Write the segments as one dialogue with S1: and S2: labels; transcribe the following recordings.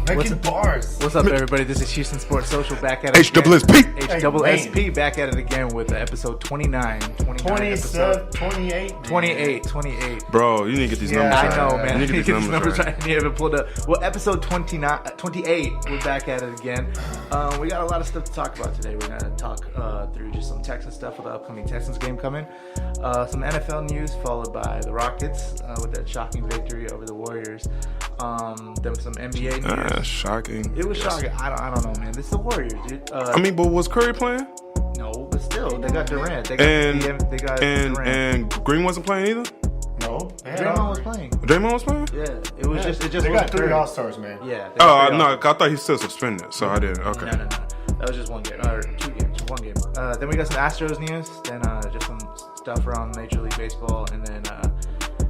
S1: Making bars.
S2: What's up, everybody? This is Houston Sports Social back at it
S3: HSSP.
S2: HSSP back at it again with episode 29. 28.
S3: Bro, you need to get these numbers right.
S2: I know, man.
S3: You need to get these numbers right.
S2: I need to pull up. Well, episode 28, we're back at it again. We got a lot of stuff to talk about today. We're going to talk through just some Texans stuff with the upcoming Texans game coming. Some NFL news, followed by the Rockets with that shocking victory over the Warriors. Then some NBA news.
S3: Shocking.
S2: It was shocking. I don't know, man. This is the Warriors, dude.
S3: But was Curry playing?
S2: No, but still, they got Durant. They got Durant.
S3: And Green wasn't playing either?
S1: No.
S2: Draymond was playing.
S3: Draymond was playing?
S2: Yeah. It just
S1: they got 3 All-Stars, man.
S2: Yeah.
S3: No, I thought he's still suspended, so I didn't. Okay.
S2: No. That was just one game. Or 2 games. One game. Then we got some Astros news. Then just some stuff around Major League Baseball. And then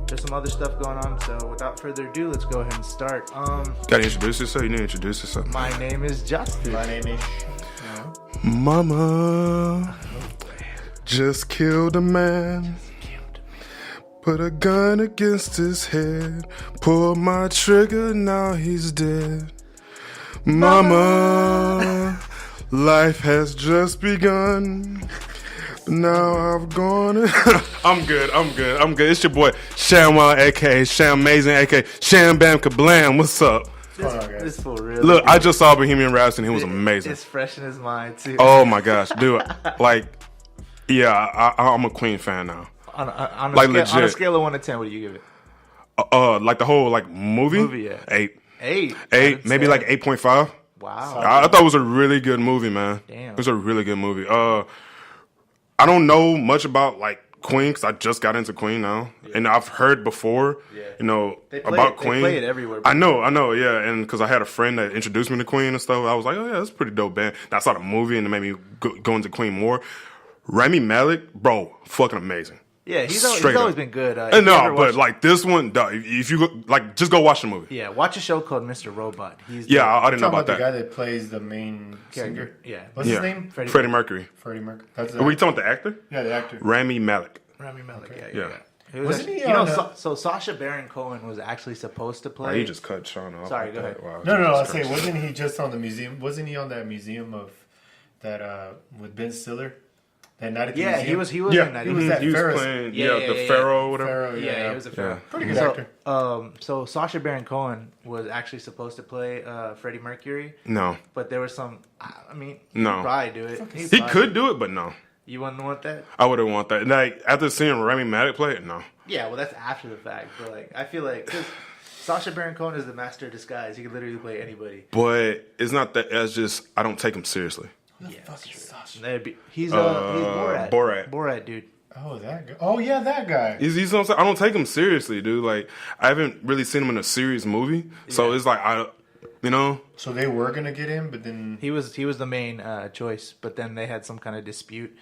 S2: just some other stuff going on. So without further ado, let's go ahead and start.
S3: Gotta introduce yourself. You need to introduce yourself.
S2: My name is Justin.
S1: My name is...
S3: Mama just killed a man. Put a gun against his head. Pull my trigger, now he's dead. Mama, life has just begun. Now I've gone. I'm good. It's your boy Shamwell, aka Sham Amazing, aka Sham Bam Kablam. What's up?
S2: This fool really.
S3: Look, I just saw Bohemian Rhapsody and he was amazing.
S2: It's fresh in his mind too.
S3: Oh my gosh, dude! I'm a Queen fan now.
S2: On a
S3: legit.
S2: On a scale of 1 to 10, what do you give it?
S3: Like the whole movie.
S2: Yeah.
S3: 8.
S2: 8,
S3: maybe like 8.5.
S2: Wow.
S3: I thought it was a really good movie, man.
S2: Damn.
S3: It was a really good movie. I don't know much about like Queen because I just got into Queen now, and I've heard before, about Queen.
S2: They play it everywhere.
S3: I know, yeah, and because I had a friend that introduced me to Queen and stuff, I was like, oh yeah, that's a pretty dope band. And I saw the movie and it made me go into Queen more. Rami Malek, bro, fucking amazing.
S2: Yeah, he's always been good.
S3: Like this one, if you just go watch the movie.
S2: Yeah, watch a show called Mr. Robot.
S3: I didn't know about that.
S1: The guy that plays the main singer.
S2: Yeah.
S1: What's his name?
S3: Freddie Mercury.
S1: Freddie Mercury.
S3: Are we talking about the actor?
S1: Yeah, the actor.
S3: Rami Malek.
S2: Okay.
S3: Yeah.
S1: Wasn't he
S2: so Sacha Baron Cohen was actually supposed to play.
S3: Oh, he just cut Sean off.
S2: Sorry, go ahead.
S3: Wow,
S1: no. I say, wasn't he just on the museum? Wasn't he on that museum of that with Ben Stiller? That night at the museum?
S2: he was in that.
S1: He was that Ferris.
S3: Playing, the Pharaoh or whatever.
S2: He was a Pharaoh.
S1: Pretty good actor.
S2: So Sacha Baron Cohen was actually supposed to play Freddie Mercury.
S3: No.
S2: But there was some.
S3: No.
S2: He'd probably do it.
S3: He could do it, but no.
S2: You wouldn't want that?
S3: I wouldn't want that. Like after seeing Rami Malek play it, no.
S2: Yeah, well, that's after the fact. But I feel like because Sacha Baron Cohen is the master of disguise, he could literally play anybody.
S3: But it's not that. It's just I don't take him seriously.
S2: Yeah, that's true. He's Borat. Borat, dude.
S1: Oh, that guy. Oh, yeah, that guy.
S3: He's I don't take him seriously, dude. Like I haven't really seen him in a serious movie, so it's like So
S1: they were gonna get him, but then
S2: he was the main choice, but then they had some kind of dispute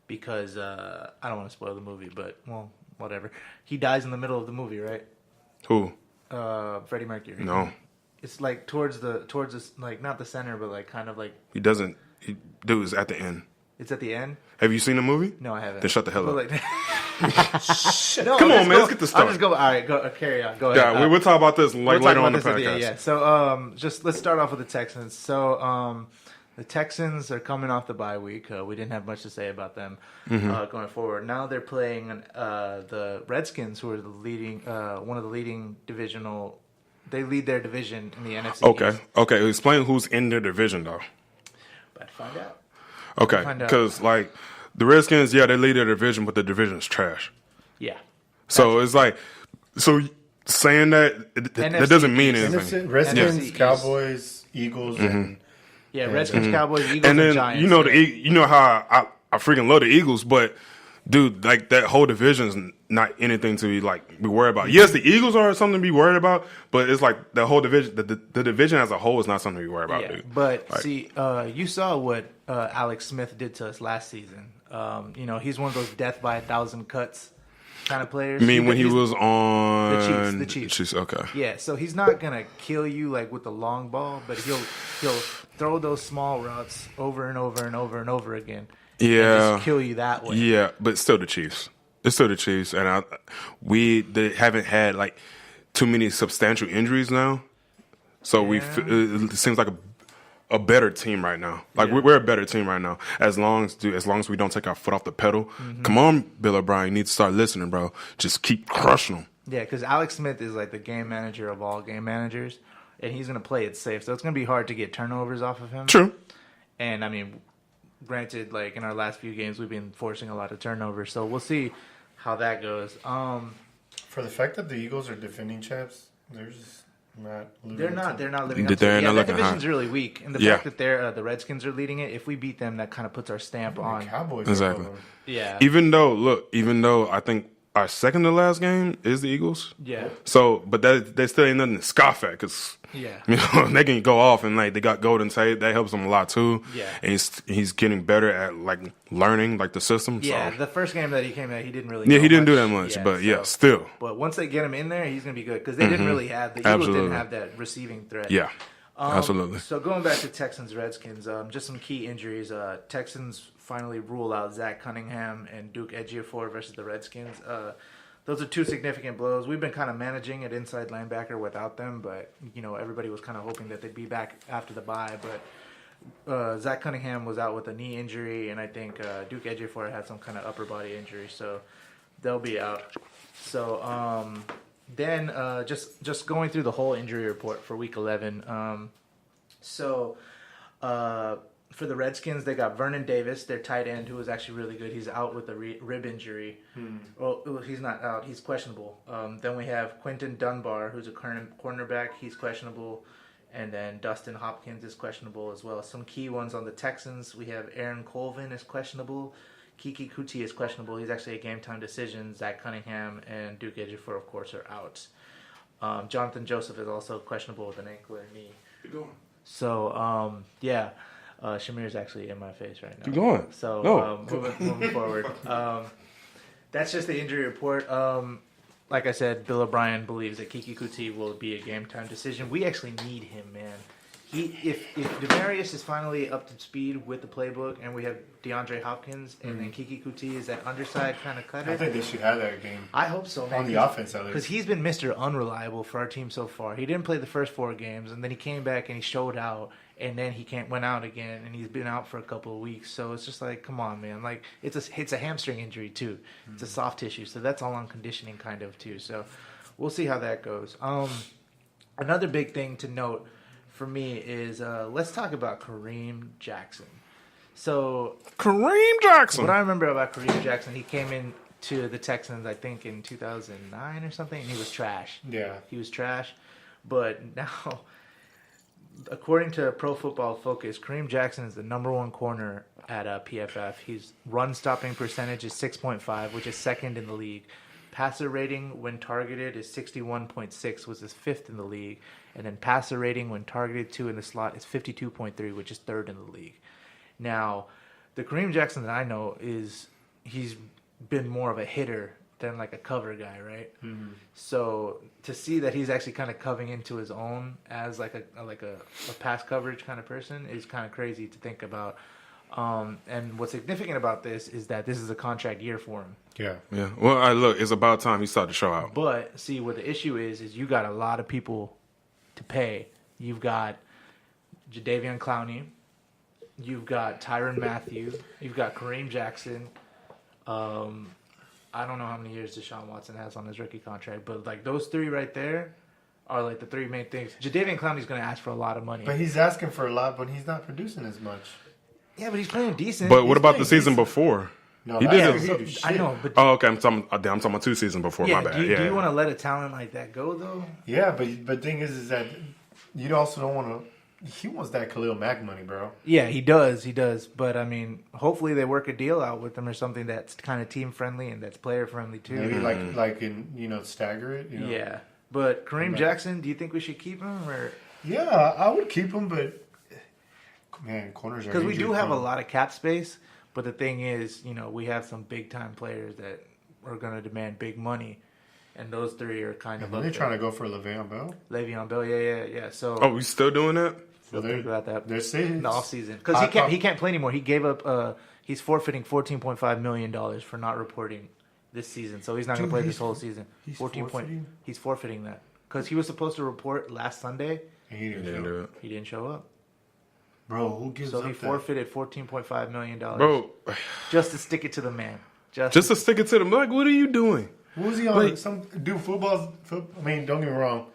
S2: because I don't want to spoil the movie, but well, whatever. He dies in the middle of the movie, right?
S3: Who?
S2: Freddie Mercury.
S3: No.
S2: It's like towards the like not the center, but like kind of like
S3: he doesn't. Dude, it's at the end.
S2: It's at the end?
S3: Have you seen the movie?
S2: No, I haven't.
S3: Then shut the hell up.
S2: No,
S3: come on, man. Let's get this started.
S2: I'll just go. All right, go. Carry on. Go ahead.
S3: Yeah, we'll talk about this later on the podcast.
S2: Yeah. So, just let's start off with the Texans. So, the Texans are coming off the bye week. We didn't have much to say about them going forward. Now they're playing the Redskins, who are the leading, one of the leading divisional. They lead their division in the NFC.
S3: Okay. Explain who's in their division, though.
S2: About to find out.
S3: Okay, because like the Redskins, they lead their division, but the division's trash.
S2: Yeah.
S3: So it's like, saying that that doesn't mean anything.
S1: Redskins, Cowboys, Eagles, and
S2: Redskins, Cowboys, Eagles,
S3: and then
S2: Giants.
S3: you know how I freaking love the Eagles, but dude, like that whole division's not anything to be worried about. Yes, the Eagles are something to be worried about, but it's like the whole division, the division as a whole is not something to be worried about, dude.
S2: But see, you saw what Alex Smith did to us last season. He's one of those death by 1,000 cuts kind of players.
S3: I mean, when he was on
S2: the Chiefs.
S3: Okay.
S2: Yeah, so he's not gonna kill you with the long ball, but he'll throw those small routes over and over and over and over again.
S3: Yeah,
S2: and just kill you that way.
S3: Yeah, but still the Chiefs. It's still the Chiefs, and they haven't had too many substantial injuries now. So it seems like a better team right now. Like we're a better team right now. As long as we don't take our foot off the pedal. Mm-hmm. Come on, Bill O'Brien, you need to start listening, bro. Just keep crushing them.
S2: Yeah, because Alex Smith is like the game manager of all game managers, and he's going to play it safe. So it's going to be hard to get turnovers off of him.
S3: True.
S2: And, I mean, granted, like in our last few games, we've been forcing a lot of turnovers. So we'll see how that goes.
S1: For the fact that the Eagles are defending champs, they're just not living
S2: They're not living up to
S3: They're
S2: it.
S3: not
S2: Yeah, that
S3: looking
S2: division's
S3: hot.
S2: really weak. And the fact that the Redskins are leading it, if we beat them, that kind of puts our stamp on.
S1: The Cowboys.
S3: Exactly.
S2: Yeah.
S3: Even though I think our second to last game is the Eagles.
S2: Yeah.
S3: So, but they still ain't nothing to scoff at because they can go off and like they got Golden Tate. That helps them a lot too.
S2: Yeah.
S3: And he's getting better at like learning like the system.
S2: Yeah.
S3: So.
S2: The first game that he came out, he didn't really.
S3: Yeah, he didn't
S2: much.
S3: do that much, but still.
S2: But once they get him in there, he's gonna be good because they didn't really have the Eagles didn't have that receiving threat.
S3: Yeah. Absolutely.
S2: So going back to Texans Redskins, just some key injuries. Texans finally rule out Zach Cunningham and Duke Ejiofor versus the Redskins. Those are two significant blows. We've been kind of managing at inside linebacker without them, but everybody was kind of hoping that they'd be back after the bye. But Zach Cunningham was out with a knee injury, and I think Duke Ejiofor had some kind of upper body injury, so they'll be out. So then just going through the whole injury report for Week 11. For the Redskins, they got Vernon Davis, their tight end, who was actually really good. He's out with a rib injury. Well, he's not out. He's questionable. Then we have Quentin Dunbar, who's a cornerback. He's questionable. And then Dustin Hopkins is questionable as well. Some key ones on the Texans. We have Aaron Colvin is questionable. Kiki Kuti is questionable. He's actually a game-time decision. Zach Cunningham and Duke Ejiofor, of course, are out. Jonathan Joseph is also questionable with an ankle or knee.
S3: Keep going.
S2: So, Shamir's actually in my face right now.
S3: Keep going.
S2: So, moving forward. That's just the injury report. Like I said, Bill O'Brien believes that Kiki Kuti will be a game-time decision. We actually need him, man. If Demarius is finally up to speed with the playbook, and we have DeAndre Hopkins, and then Kiki Kuti is that underside kind of cutter.
S1: I think they should have that game.
S2: I hope so, man.
S1: On the offense, at least.
S2: Because he's been Mr. Unreliable for our team so far. He didn't play the first 4 games, and then he came back and he showed out, and then he went out again, and he's been out for a couple of weeks. So it's just like, come on, man. Like it's a hamstring injury too. It's a soft tissue, so that's all on conditioning kind of too. So we'll see how that goes. Another big thing to note for me is let's talk about Kareem Jackson. So
S3: Kareem Jackson.
S2: What I remember about Kareem Jackson, he came in to the Texans, I think, in 2009 or something, and he was trash.
S1: Yeah.
S2: He was trash. But now, according to Pro Football Focus, Kareem Jackson is the number 1 corner at PFF. His run-stopping percentage is 6.5, which is second in the league. Passer rating when targeted is 61.6, which is 5th in the league. And then passer rating when targeted to in the slot is 52.3, which is 3rd in the league. Now, the Kareem Jackson that I know he's been more of a hitter than like a cover guy, right? Mm-hmm. So to see that he's actually kind of coming into his own as like a pass coverage kind of person is kind of crazy to think about. And what's significant about this is that this is a contract year for him.
S3: Yeah. Well, look, it's about time he started to show out.
S2: But see, what the issue is you got a lot of people to pay. You've got Jadeveon Clowney. You've got Tyrann Mathieu. You've got Kareem Jackson. I don't know how many years Deshaun Watson has on his rookie contract, but like those 3 right there are like the 3 main things. Jadeveon Clowney's going to ask for a lot of money.
S1: But he's asking for a lot, but he's not producing as much.
S2: Yeah, but he's playing decent.
S3: But what about the season before?
S1: No,
S3: he did
S2: I know, but
S3: oh, okay. I'm talking about 2 seasons before.
S2: Yeah,
S3: my bad.
S2: do you want to let a talent like that go though?
S1: Yeah, but the thing is that you also don't want to. He wants that Khalil Mack money, bro.
S2: Yeah, he does. But I mean, hopefully they work a deal out with him or something that's kind of team friendly and that's player friendly too.
S1: Maybe like in stagger it.
S2: Yeah, but Kareem Jackson, do you think we should keep him or?
S1: Yeah, I would keep him, but man, corners are
S2: because we do have a lot of cap space. But the thing is, we have some big time players that are going to demand big money, and those 3 are kind of.
S1: They're trying to go for Le'Veon Bell.
S2: Le'Veon Bell, yeah. So.
S3: Oh, we still doing that?
S2: We'll think about that.
S1: They're saying
S2: in the off season because he can't play anymore. He gave up. He's forfeiting $14.5 million for not reporting this season, so he's not going to play this whole season.
S1: He's forfeiting
S2: He's forfeiting that because he was supposed to report last Sunday,
S1: And he
S3: He didn't do it.
S2: He didn't show up.
S1: Bro, who gives
S2: So
S1: up
S2: he
S1: that?
S2: forfeited $14.5 million.
S3: Bro,
S2: Just to stick it to the man.
S3: just to stick it to them. Like, what are you doing?
S1: Who was he on?
S3: Like-
S1: Some dude, I mean, don't get me wrong.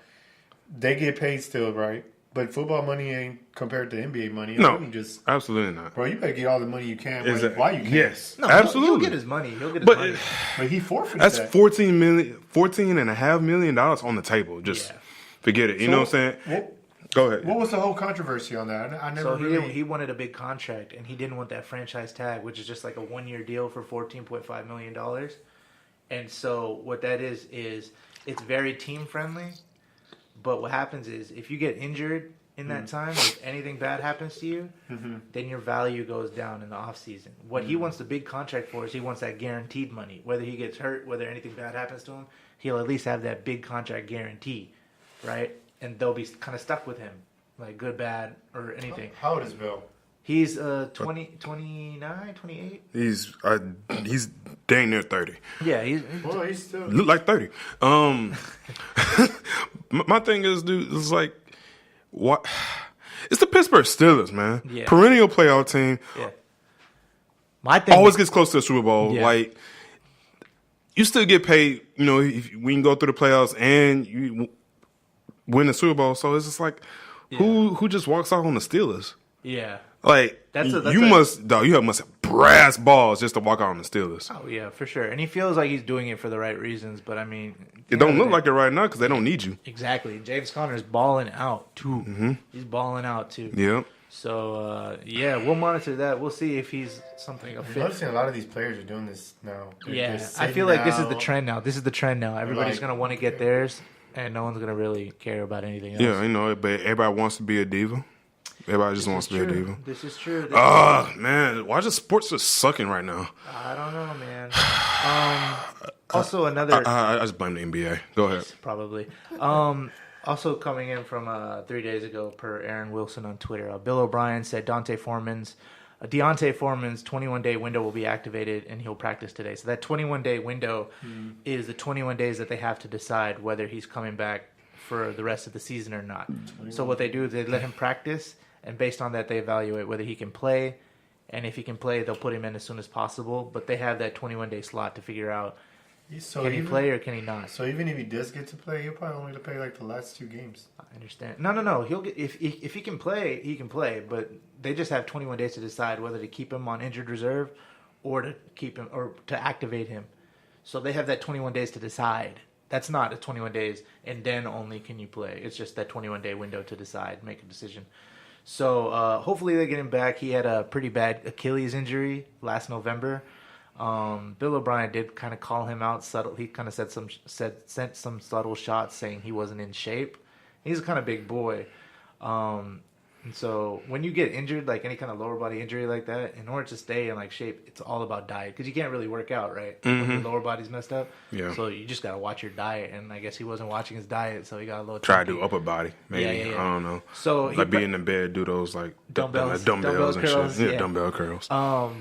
S1: They get paid still, right? But football money ain't compared to NBA money.
S3: No,
S1: You just,
S3: absolutely not.
S1: bro, you better get all the money you can.
S3: Is it?
S1: Why you can?
S3: Yes,
S2: No,
S3: absolutely.
S2: He'll get his money. He'll get his
S3: But
S2: money.
S1: But he forfeited
S3: that's
S1: that.
S3: $14.5 million on the table. Just
S2: Yeah.
S3: forget it. You know what I'm saying? Go ahead.
S1: What was the whole controversy on that? I never
S2: So
S1: really.
S2: he wanted a big contract, and he didn't want that franchise tag, which is just like a 1-year deal for $14.5 million. And so what that is it's very team friendly. But what happens is if you get injured in that time, if anything bad happens to you, then your value goes down in the off season. What he wants the big contract for is he wants that guaranteed money. Whether he gets hurt, whether anything bad happens to him, he'll at least have that big contract guarantee, right? And they'll be kind of stuck with him, like good, bad, or anything.
S1: How old is Bill?
S2: He's 29, 28?
S3: He's dang near 30.
S2: Yeah, he's
S1: Well, he's still.
S3: Look like 30. My thing is, dude, it's like, what? It's the Pittsburgh Steelers, man.
S2: Yeah.
S3: Perennial playoff team.
S2: yeah. My thing
S3: Always gets close to the Super Bowl.
S2: Yeah.
S3: Like, you still get paid, you know, if we can go through the playoffs and you win the Super Bowl. So it's just like, who just walks off on the Steelers?
S2: Yeah.
S3: Like,
S2: That's
S3: you must have brass balls just to walk out on the Steelers.
S2: Oh yeah, for sure. And he feels like he's doing it for the right reasons, but I mean,
S3: It don't look like it right now because they don't need you.
S2: exactly. James Conner's balling out too. He's balling out too.
S3: Yeah.
S2: So yeah, we'll monitor that. We'll see if he's something a
S1: I'm
S2: fit.
S1: noticing a lot of these players are doing this now. They're
S2: Yeah,
S1: just
S2: I
S1: sitting
S2: feel like this is the
S1: out.
S2: trend now. This is the trend now. Everybody's
S1: like-
S2: gonna want to get theirs, and no one's gonna really care about anything else.
S3: Yeah, you know, but everybody wants to be a diva. Everybody just wants to be a diva.
S2: This is true.
S3: Man, why just sports just sucking right now?
S2: I don't know, man. Also, another
S3: I just blame the NBA. Go ahead.
S2: probably. Also coming in from 3 days ago, per Aaron Wilson on Twitter, Bill O'Brien said Deontay Foreman's 21-day window will be activated, and he'll practice today. So that 21-day window is the 21 days that they have to decide whether he's coming back for the rest of the season or not. So what they do is they let him practice, and based on that, they evaluate whether he can play. And if he can play, they'll put him in as soon as possible. But they have that 21-day slot to figure out
S1: So
S2: can he
S1: even-
S2: play or can he not.
S1: So even if he does get to play, he'll probably only play like the last 2 games.
S2: I understand. No. He'll get if he can play, he can play. But they just have 21 days to decide whether to keep him on injured reserve or to keep him or to activate him. So they have that 21 days to decide. That's not a 21 days and then only can you play. It's just that 21-day window to decide, make a decision. So hopefully they get him back. He had a pretty bad Achilles injury last November. Bill O'Brien did kind of call him out subtle. He kind of sent some subtle shots saying he wasn't in shape. He's a kind of big boy. And so when you get injured, like any kind of lower body injury like that, in order to stay in like shape, it's all about diet because you can't really work out, right? When your lower body's messed up.
S3: Yeah.
S2: So you just got to watch your diet. And I guess he wasn't watching his diet, so he got a little
S3: Try to
S2: chunky.
S3: do upper body, maybe.
S2: Yeah.
S3: I don't know.
S2: So he
S3: like be in the bed, do those like
S2: Dumbbells.
S3: dumbbells and
S2: Dumbbell curls,
S3: shit. Yeah,
S2: yeah.
S3: dumbbell curls.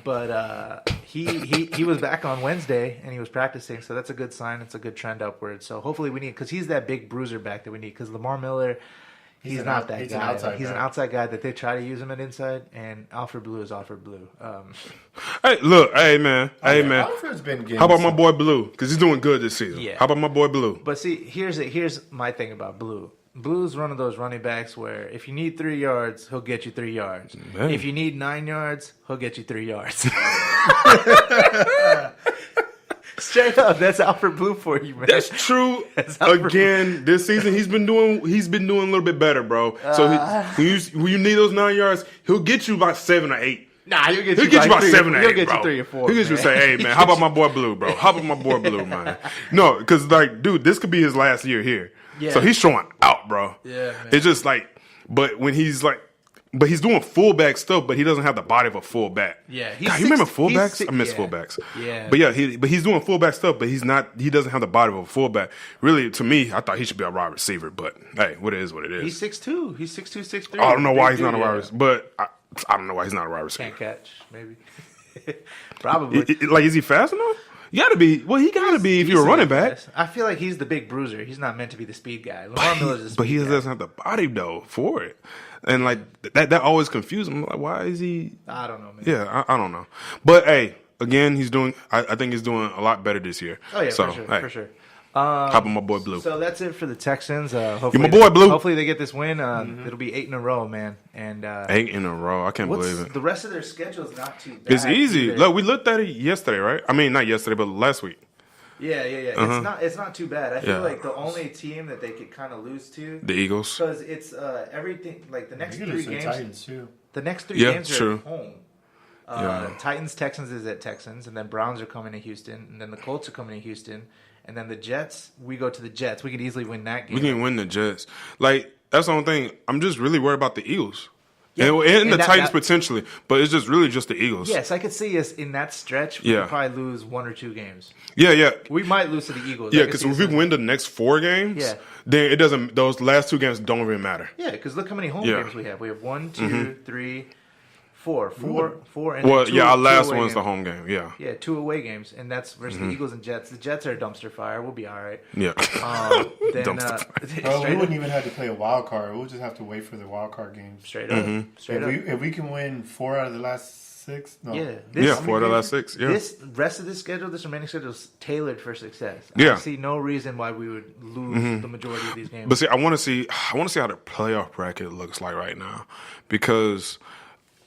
S2: But he was back on Wednesday and he was practicing, so that's a good sign. It's a good trend upward. So hopefully we need because he's that big bruiser back that we need. Because Lamar Miller, he's not that
S1: he's an
S2: guy.
S1: outside
S2: He's an
S1: guy.
S2: outside guy that they try to use him at inside, and Alfred Blue is Alfred Blue.
S3: Hey, look, hey man.
S1: Alfred's been getting
S3: How about my
S1: some-
S3: boy Blue? Because he's doing good this season.
S2: Yeah.
S3: How about my boy Blue?
S2: But see, here's my thing about Blue. Blue's one of those running backs where if you need 3 yards, he'll get you 3 yards.
S3: Man.
S2: If you need 9 yards, he'll get you 3 yards. Straight up, that's Alfred Blue for you, man.
S3: That's true.
S2: Alfred
S3: Again, this season he's been doing a little bit better, bro. So when you need those 9 yards, he'll get you about 7 or 8.
S2: Nah, he'll get
S3: He'll
S2: you
S3: get you about
S2: like
S3: 7 or 8,
S2: He'll get
S3: bro.
S2: you 3 or 4.
S3: He'll get you
S2: man.
S3: say, hey man, how about my boy Blue, bro? How about my boy Blue, man? No, because like, dude, this could be his last year here.
S2: Yeah.
S3: So he's showing out, bro.
S2: Yeah, man.
S3: It's just like, but he's doing fullback stuff, but he doesn't have the body of a fullback.
S2: Yeah,
S3: God, you remember
S2: he's
S3: fullbacks?
S2: six-
S3: I miss
S2: yeah.
S3: fullbacks.
S2: Yeah.
S3: But yeah, he's doing fullback stuff, but he doesn't have the body of a fullback. Really, to me, I thought he should be a wide receiver, but hey, what it is, what it is.
S2: He's 6'2". He's 6'2", 6'3".
S3: I don't know why he's
S2: Big
S3: not a
S2: dude,
S3: wide
S2: yeah.
S3: receiver, but I don't know why he's not a wide receiver.
S2: Can't catch, maybe. Probably.
S3: Like, is he fast enough? You gotta be. Well, he gotta be if you're a running back.
S2: I feel like he's the big bruiser. He's not meant to be the speed guy. Lamar Miller's the speed
S3: But he
S2: guy.
S3: doesn't have the body though for it, and like that always confuses me. Like, why is he?
S2: I don't know, man.
S3: Yeah, I don't know. But hey, again, he's doing. I think he's doing a lot better this year.
S2: Oh yeah,
S3: so,
S2: for sure,
S3: hey,
S2: for sure.
S3: Hop on my boy Blue.
S2: So that's it for the Texans. Hopefully,
S3: my boy, Blue.
S2: Hopefully they get this win. It'll be 8 in a row, man. And
S3: 8 in a row. I can't believe it.
S2: The rest of their schedule is not too bad.
S3: It's easy.
S2: either.
S3: Look, we looked at it yesterday, right? I mean, not yesterday, but last week.
S2: Yeah. It's not too bad. I feel
S3: Yeah.
S2: like the only team that they could kind of lose to,
S3: The Eagles.
S2: because it's everything like the next
S1: You could
S2: 3
S1: have said
S2: games.
S1: Titans too.
S2: The next 3
S3: Yeah,
S2: games are
S3: true.
S2: at home.
S3: Yeah.
S2: Titans, Texans is at Texans, and then Browns are coming to Houston, and then the Colts are coming to Houston, and then the Jets. We go to the Jets. We could easily win that game.
S3: We can win the Jets. Like, that's the only thing. I'm just really worried about the Eagles.
S2: Yeah.
S3: And the
S2: And
S3: Titans potentially, but it's just really just the Eagles.
S2: Yes, I could see us in that stretch. We
S3: Yeah.
S2: could probably lose 1 or 2 games.
S3: Yeah.
S2: We might lose to the Eagles.
S3: Yeah,
S2: I could
S3: because
S2: see
S3: if
S2: us
S3: we
S2: losing.
S3: win the next 4 games,
S2: Yeah.
S3: then it doesn't. Those last 2 games don't really matter.
S2: Yeah, because look how many home
S3: Yeah.
S2: games we have. We have 1, 2, 3, 4, and
S3: Well,
S2: then 2,
S3: yeah, our
S2: 2
S3: last
S2: away
S3: one's the
S2: games.
S3: home game. Yeah,
S2: Yeah, 2 away games, and that's versus the Eagles and Jets. The Jets are a dumpster fire. We'll be all right.
S3: yeah.
S2: Then,
S3: Dumpster fire.
S1: Bro, we
S2: straight
S1: wouldn't
S2: up.
S1: even have to play a wild card. We'll just have to wait for the wild card games.
S2: Straight up. Straight up.
S1: If we can win 4 out of the last 6, no.
S2: Yeah.
S3: Yeah, 4 out of the last 6. Yeah.
S2: This rest of this schedule, this remaining schedule is tailored for success.
S3: Yeah.
S2: I see no reason why we would lose the majority of these games.
S3: But see, I want to see how the playoff bracket looks like right now, because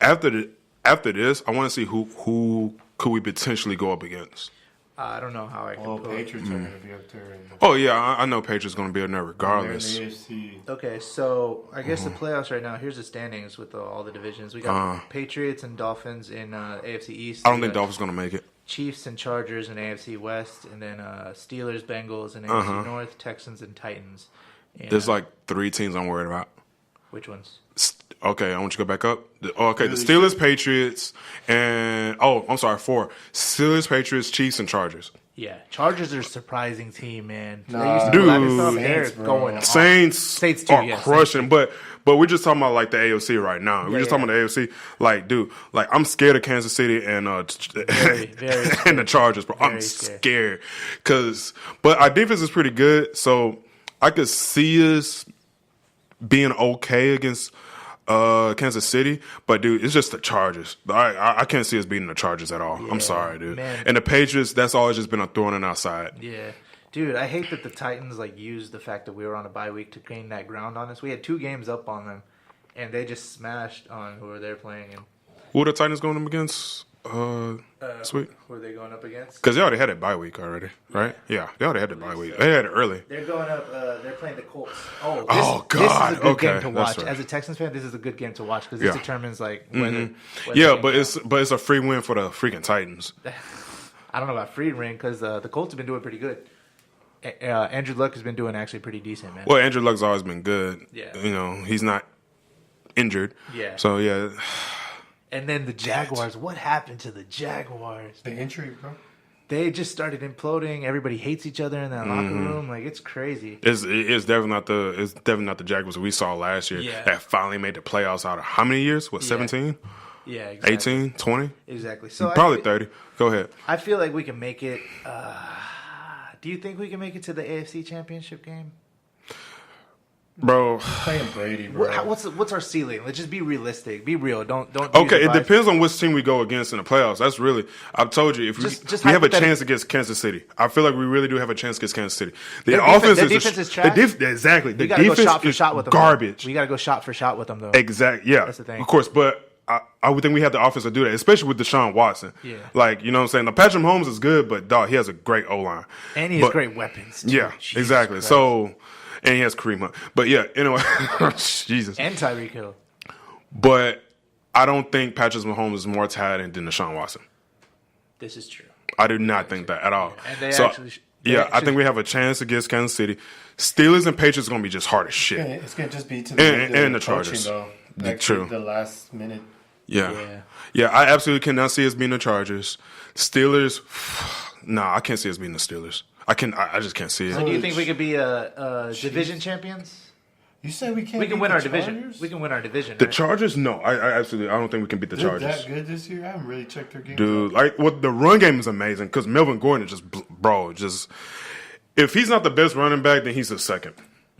S3: after this, I want to see who could we potentially go up against.
S2: I don't know how I can
S1: Well,
S2: pull it.
S1: Patriots are going to be up there.
S3: Oh yeah, I know Patriots going to be in there
S1: They're in
S3: regardless.
S1: the AFC.
S2: Okay, so I guess the playoffs right now, here's the standings with all the divisions. We got Patriots and Dolphins in AFC East.
S3: I don't
S2: We
S3: think
S2: got
S3: Dolphins going to make it.
S2: Chiefs and Chargers in AFC West, and then Steelers, Bengals in AFC North, Texans and Titans. And,
S3: There's like 3 teams I'm worried about.
S2: which ones?
S3: Okay, I want you to go back up. The Steelers, Patriots, and I'm sorry, 4. Steelers, Patriots, Chiefs, and Chargers.
S2: Yeah, Chargers are a surprising team, man.
S1: Nah,
S2: they used to
S3: dude.
S2: black and stuff.
S1: Saints,
S2: They're
S1: bro.
S2: going off.
S3: Saints
S2: too,
S3: are
S2: yeah,
S3: crushing, but we're just talking about like the AOC right now. We're just talking about the AOC. Like, dude, like I'm scared of Kansas City and
S2: Very, very
S3: and the Chargers, bro. I'm
S2: Very
S3: scared but our defense is pretty good, so I could see us being okay against Kansas City, but dude, it's just the Chargers. I can't see us beating the Chargers at all. I'm sorry, dude.
S2: man.
S3: And the Patriots, that's always just been a thorn in our side.
S2: Yeah. Dude, I hate that the Titans used the fact that we were on a bye week to gain that ground on us. We had 2 games up on them, and they just smashed on who they're playing. And
S3: Who are the Titans going up against? Sweet.
S2: who are they going up against?
S3: Because they already had a bye week already, right? Yeah, they already had the bye week. They had it early.
S2: They're going up. They're playing the Colts. This
S3: God.
S2: This is a good
S3: Okay,
S2: game to
S3: that's
S2: watch.
S3: right.
S2: As a Texans fan, this is a good game to watch because
S3: Yeah.
S2: this determines whether.
S3: Yeah, but it's a free win for the freaking Titans.
S2: I don't know about free ring because the Colts have been doing pretty good. Andrew Luck has been doing actually pretty decent, man.
S3: Well, Andrew Luck's always been good.
S2: Yeah.
S3: You know, he's not injured.
S2: Yeah.
S3: So yeah,
S2: And then the Jaguars. What happened to the Jaguars?
S1: The injury, bro.
S2: They just started imploding. Everybody hates each other in that locker room. Like it's crazy.
S3: it's definitely not the Jaguars we saw last year
S2: Yeah.
S3: that finally made the playoffs out of how many years? What, 17,
S2: Yeah, exactly.
S3: 18, 20?
S2: Exactly. So
S3: Probably 30. Go ahead.
S2: I feel like we can make it. Do you think we can make it to the AFC Championship game?
S3: Bro.
S1: Playing Brady, bro.
S2: What's our ceiling? Let's just be realistic. Be real. Don't.
S3: Okay,
S2: use
S3: it
S2: the
S3: depends on which team we go against in the playoffs. That's really, I've told you, if
S2: Just
S3: we have a
S2: hypothetically-
S3: chance against Kansas City. I feel like we really do have a chance against Kansas City. The
S2: Their
S3: offense
S2: defense is trash?
S3: exactly. The
S2: We gotta go
S3: defense
S2: shot for
S3: is
S2: shot with them.
S3: garbage.
S2: We gotta go shot for shot with them, though.
S3: Exactly. Yeah,
S2: That's the thing.
S3: of course. But I would think we have the offense to do that, especially with Deshaun Watson.
S2: Yeah.
S3: Like, you know what I'm saying? Now, Patrick Mahomes is good, but dog, he has a great O-line.
S2: And he has great weapons. Too.
S3: Yeah,
S2: Jesus
S3: exactly.
S2: Christ.
S3: So, and he has Kareem Hunt. But yeah, anyway, Jesus.
S2: And Tyreek Hill.
S3: But I don't think Patrick Mahomes is more talented than Deshaun Watson.
S2: This is true.
S3: I do not think that at all.
S2: And they
S3: so,
S2: actually- they
S3: yeah, I
S2: actually-
S3: think we have a chance against Kansas City. Steelers and Patriots are going to be just hard as shit.
S1: It's going to just be to
S3: And the
S1: coaching,
S3: Chargers.
S1: though. Like
S3: True.
S1: The last minute.
S3: Yeah.
S2: Yeah.
S3: Yeah, I absolutely cannot see us being the Chargers. Steelers, nah, I can't see us being the Steelers. I just can't see it.
S2: So do you think we could be division champions?
S1: You say we can't.
S2: We can
S1: beat
S2: win
S1: the
S2: our division.
S1: Chargers?
S2: We can win our division.
S3: The
S2: right?
S3: Chargers? No, I absolutely. I don't think we can beat the
S1: They're
S3: Chargers.
S1: that good this year? I haven't really checked their games.
S3: Dude,
S1: out.
S3: like what the run game is amazing because Melvin Gordon is just if he's not the best running back, then he's the second.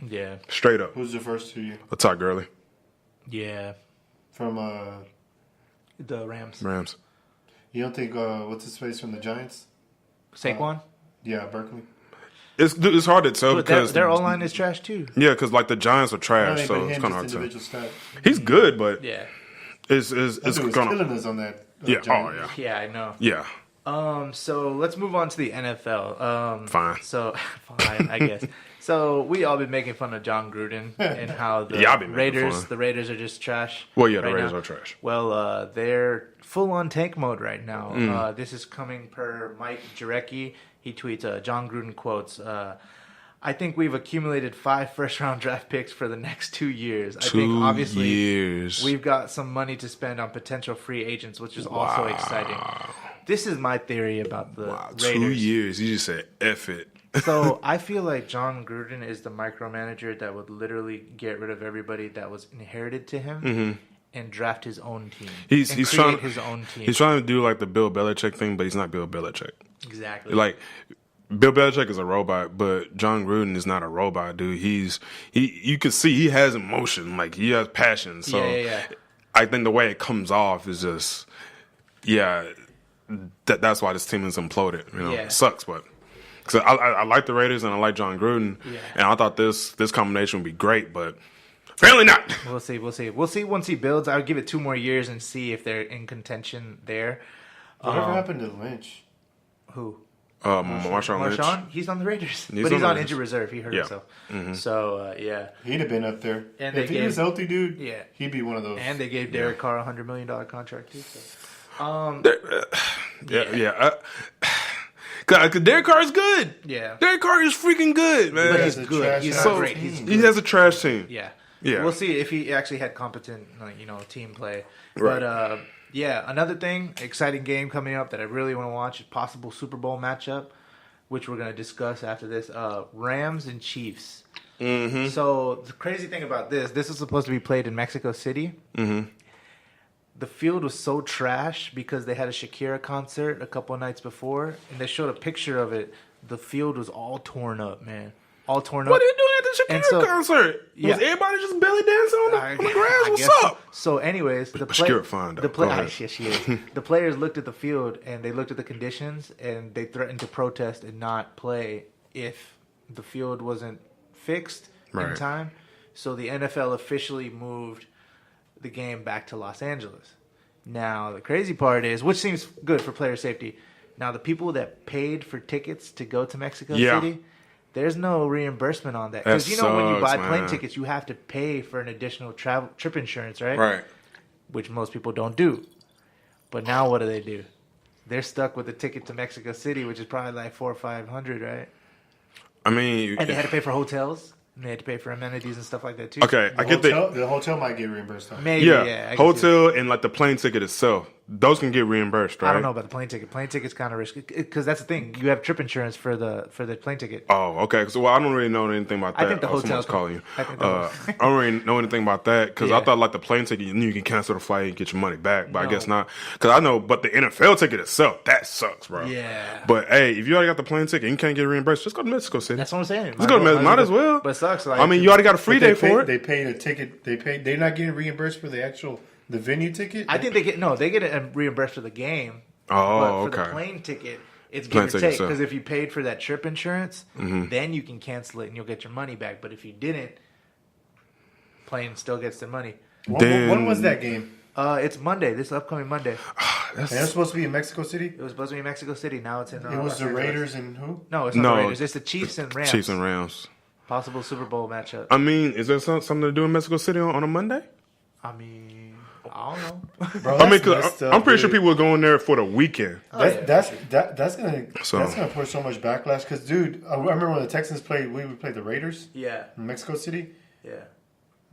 S2: Yeah.
S3: Straight up.
S1: Who's the first 2 years?
S3: A Todd Gurley.
S2: Yeah.
S1: From
S2: The Rams.
S3: Rams.
S1: you don't think what's his face from the Giants?
S2: Saquon.
S1: Yeah, Berkeley.
S3: It's hard to tell
S2: But
S3: because
S2: their O-line is trash too.
S3: yeah, because like the Giants are
S1: I
S3: trash,
S1: mean,
S3: so
S1: but
S3: it's
S1: him,
S3: kind of hard
S1: just
S3: to tell.
S1: individual stat.
S3: He's good, but
S2: Yeah.
S3: it's
S1: That dude was
S3: kind of
S1: killing us on that.
S3: yeah. Oh
S1: Giants.
S3: yeah,
S2: Yeah, I know.
S3: yeah.
S2: So let's move on to the NFL.
S3: Fine.
S2: So fine, I guess. So we all been making fun of John Gruden and how the
S3: Yeah, I've been making
S2: Raiders,
S3: fun.
S2: the Raiders are just trash.
S3: Well, yeah, the
S2: right
S3: Raiders
S2: now.
S3: are trash.
S2: Well, they're full on tank mode right now.
S3: Mm.
S2: This is coming per Mike Jarecki. He tweets, John Gruden quotes, I think we've accumulated 5 first-round draft picks for the next 2 years. I think, obviously,
S3: years.
S2: we've got some money to spend on potential free agents, which is also exciting. This is my theory about the Raiders.
S3: 2 years. You just said F it.
S2: So I feel like John Gruden is the micromanager that would literally get rid of everybody that was inherited to him and draft his own team.
S3: He's
S2: create
S3: trying
S2: his own team.
S3: He's trying to do like the Bill Belichick thing, but he's not Bill Belichick.
S2: Exactly.
S3: Like Bill Belichick is a robot, but John Gruden is not a robot, dude. You can see he has emotion, like he has passion. So
S2: Yeah.
S3: I think the way it comes off is just that's why this team is imploded. You know,
S2: Yeah.
S3: it sucks, but. So I like the Raiders and I like John Gruden, and I thought this combination would be great, but apparently not.
S2: We'll see once he builds. I'll give it 2 more years and see if they're in contention there.
S1: Whatever happened to Lynch?
S2: Who?
S3: Marshawn Lynch.
S2: Marshawn? He's on the Raiders.
S3: He's
S2: But he's
S3: on
S2: on
S3: the
S2: injured reserve. He hurt
S3: Yeah.
S2: himself.
S3: Mm-hmm.
S2: So, yeah.
S1: He'd have been up there.
S2: And
S1: if
S2: they
S1: he was
S2: gave-
S1: healthy, dude,
S2: Yeah.
S1: he'd be one of those.
S2: And they gave Derek Carr a $100 million contract, too. So.
S3: Cause Derek Carr is good.
S2: Yeah.
S3: Derek Carr is freaking good, man.
S2: But
S1: has
S2: he's
S1: a
S2: good.
S1: trash
S2: He's
S1: ass
S2: not great.
S1: team.
S2: He's
S3: He
S2: good.
S3: has a trash team.
S2: Yeah.
S3: Yeah.
S2: We'll see if he actually had competent, team play.
S3: Right.
S2: But, another thing, exciting game coming up that I really want to watch, possible Super Bowl matchup, which we're going to discuss after this, Rams and Chiefs.
S3: Mm-hmm.
S2: So the crazy thing about this is supposed to be played in Mexico City.
S3: Mm-hmm.
S2: The field was so trash because they had a Shakira concert a couple of nights before, and they showed a picture of it. The field was all torn up, man. All torn up.
S3: What are you doing at the
S2: And
S3: Shakira
S2: so-
S3: concert?
S2: Yeah.
S3: Was everybody just belly dancing on the grass?
S2: I
S3: What's
S2: guess
S3: up?
S2: So, anyways, the
S3: Shakira fine, though.
S2: the
S3: Go ahead.
S2: yes, she is. The players looked at the field and they looked at the conditions and they threatened to protest and not play if the field wasn't fixed in
S3: Right.
S2: time. So the NFL officially moved the game back to Los Angeles. Now the crazy part is, which seems good for player safety. Now the people that paid for tickets to go to Mexico
S3: Yeah.
S2: City. There's no reimbursement on that.
S3: That
S2: Because when you
S3: sucks,
S2: buy plane
S3: man.
S2: tickets, you have to pay for an additional trip insurance, right?
S3: Right.
S2: Which most people don't do. But now what do? They're stuck with a ticket to Mexico City, which is probably like $400 or $500, right?
S3: I mean,
S2: And they had to pay for hotels. And they had to pay for amenities and stuff like that too.
S3: okay, I get that.
S1: The hotel might get reimbursed. On.
S2: Maybe,
S3: Yeah,
S2: yeah. I can see
S3: hotel and like the plane ticket itself, those can get reimbursed, right?
S2: I don't know about the plane ticket. Plane ticket's kind of risky because that's the thing. You have trip insurance for the plane ticket.
S3: Oh, okay. So, I don't really know anything about that.
S2: I think the hotel
S3: Someone's calling you.
S2: I think the
S3: I don't really know anything about that because
S2: Yeah.
S3: I thought like the plane ticket, you can cancel the flight and get your money back, but I
S2: No.
S3: guess not. Because I know, but the NFL ticket itself, that sucks, bro.
S2: Yeah.
S3: But hey, if you already got the plane ticket and you can't get reimbursed, just go to Mexico City.
S2: That's what I'm saying.
S3: Let's go to Mexico. Might as well.
S2: But it sucks. Like,
S3: I mean, you already got a free day for it.
S1: They paid a ticket. They're not getting reimbursed for the venue ticket.
S2: I think they get reimbursed for the game.
S3: Oh,
S2: but for
S3: okay.
S2: the plane ticket, it's
S3: Plane
S2: give or
S3: ticket,
S2: take.
S3: so-
S2: Because if you paid for that trip insurance, then you can cancel it and you'll get your money back. But if you didn't, plane still gets their money.
S1: When was that game?
S2: It's Monday. This upcoming Monday.
S1: And it was supposed to be in Mexico City.
S2: It was supposed to be in Mexico City. Now it's in.
S1: It was
S2: Los
S1: the
S2: Angeles.
S1: Raiders and who?
S2: No, it's not
S3: No,
S2: the Raiders. It's the Chiefs and Rams.
S3: Chiefs and Rams.
S2: Possible Super Bowl matchup.
S3: I mean, is there something to do in Mexico City on a Monday?
S2: I mean, I don't know.
S1: Bro,
S3: I mean,
S1: that's
S3: 'cause
S1: messed
S3: I'm
S1: up,
S3: pretty sure
S1: dude.
S3: people are going there for the weekend.
S1: That's gonna
S3: So-
S1: that's gonna put so much backlash. Because, dude, I remember when the Texans played. We played the Raiders
S2: Yeah,
S1: in Mexico City.
S2: yeah.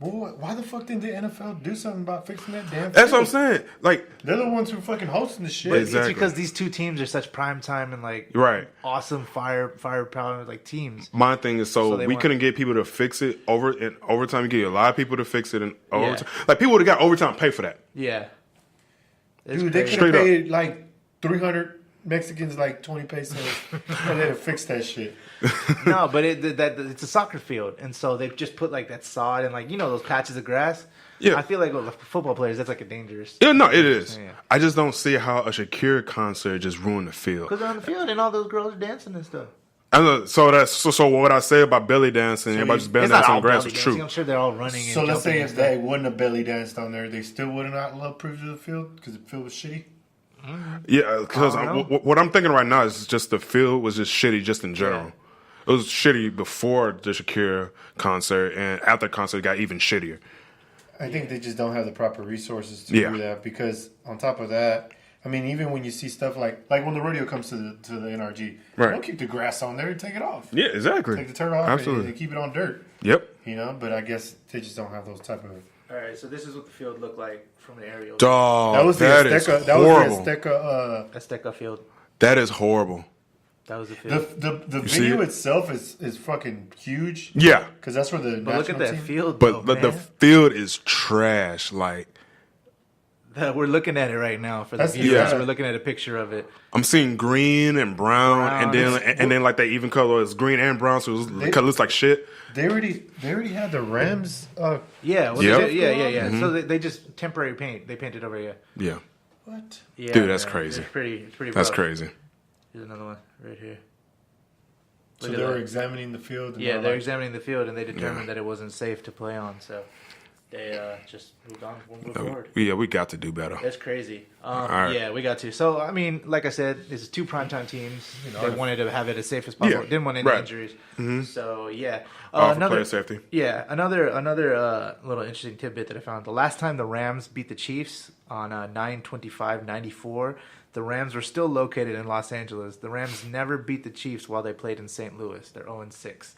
S1: Well, why the fuck didn't the NFL do something about fixing that damn
S3: That's
S1: field?
S3: what I'm saying. Like,
S1: They're the ones who fucking hosting the shit.
S2: But
S3: Exactly.
S2: it's because these two teams are such prime time and like
S3: right.
S2: awesome firepower like teams.
S3: My thing is, so
S2: they
S3: we
S2: want-
S3: couldn't get people to fix it in overtime. You get a lot of people to fix it in
S2: Yeah.
S3: overtime. Like, people would have got overtime pay for that.
S2: Yeah. It's
S1: Dude, they
S2: crazy.
S1: could have
S3: Straight up.
S1: paid like 300 Mexicans like 20 pesos and they'd have fixed that shit.
S2: No, but it's a soccer field, and so they've just put like that sod and like those patches of grass.
S3: Yeah.
S2: I feel like with football players, that's like a dangerous.
S3: Yeah, no, it is.
S2: Yeah.
S3: I just don't see how a Shakira concert just ruined the field.
S2: Because they're on the field and all those girls are dancing and stuff.
S3: I know, so what I say about belly dancing, everybody just belly
S2: It's not
S3: dancing
S2: all
S3: on grass
S2: belly
S3: is
S2: dancing.
S3: true.
S2: I'm sure they're all running.
S1: So
S2: and
S1: let's say
S2: jumping
S1: if
S2: and stuff.
S1: they wouldn't have belly danced on there, they still would have not loved privilege of the field because the field was shitty.
S3: Yeah, because
S2: I don't know.
S3: what I'm thinking right now is just the field was just shitty just in general. It was shitty before the Shakira concert, and after the concert, it got even shittier.
S1: I think they just don't have the proper resources to
S3: Yeah.
S1: do that because on top of that, I mean, even when you see stuff like when the rodeo comes to the NRG,
S3: Right.
S1: don't keep the grass on there and take it off.
S3: Yeah, exactly.
S1: Take the turtle off
S3: Absolutely.
S1: and keep it on dirt.
S3: Yep.
S1: But I guess they just don't have those type of.
S2: All right, so this is what the field looked like from an aerial.
S3: Dog,
S1: That was the
S3: that is
S1: Azteca.
S3: horrible.
S1: That was the Azteca.
S2: Azteca field.
S3: That is horrible.
S2: That was the field.
S1: The
S3: see
S1: venue
S3: it?
S1: itself is fucking huge.
S3: Yeah,
S1: Because that's where the
S2: But look at that
S1: team.
S2: field,
S3: but
S2: though,
S3: the
S2: man.
S3: field is trash. Like,
S2: We're looking at it right now for the
S1: That's-
S2: viewers.
S3: yeah.
S2: So we're looking at a picture of it.
S3: I'm seeing green and brown,
S2: Brown.
S3: and then like that even color is green and brown, so it looks like shit.
S1: They already had the Rams.
S2: Yeah, well,
S3: Yep.
S2: yeah. So they just temporary paint. They painted over here.
S3: Yeah,
S1: What?
S2: Yeah,
S3: Dude, that's
S2: man.
S3: crazy.
S2: It's pretty.
S3: that's
S2: rough.
S3: crazy.
S2: Here's another one right here.
S1: So
S2: Look
S1: they
S2: at
S1: were
S2: that.
S1: examining the field. And
S2: Yeah,
S1: they were
S2: they're
S1: like,
S2: examining the field and they determined that it wasn't safe to play on. So they just moved on, moved forward.
S3: Yeah, we got to do better.
S2: That's crazy.
S3: right.
S2: Yeah, we got to. So, I mean, like I said, this is two primetime teams. They wanted to have it as safe as possible.
S3: Yeah,
S2: Didn't want any
S3: right.
S2: injuries. So, yeah.
S3: For player safety.
S2: Yeah, another little interesting tidbit that I found. The last time the Rams beat the Chiefs on 9/25/94, the Rams were still located in Los Angeles. The Rams never beat the Chiefs while they played in St. Louis. They're 0-6.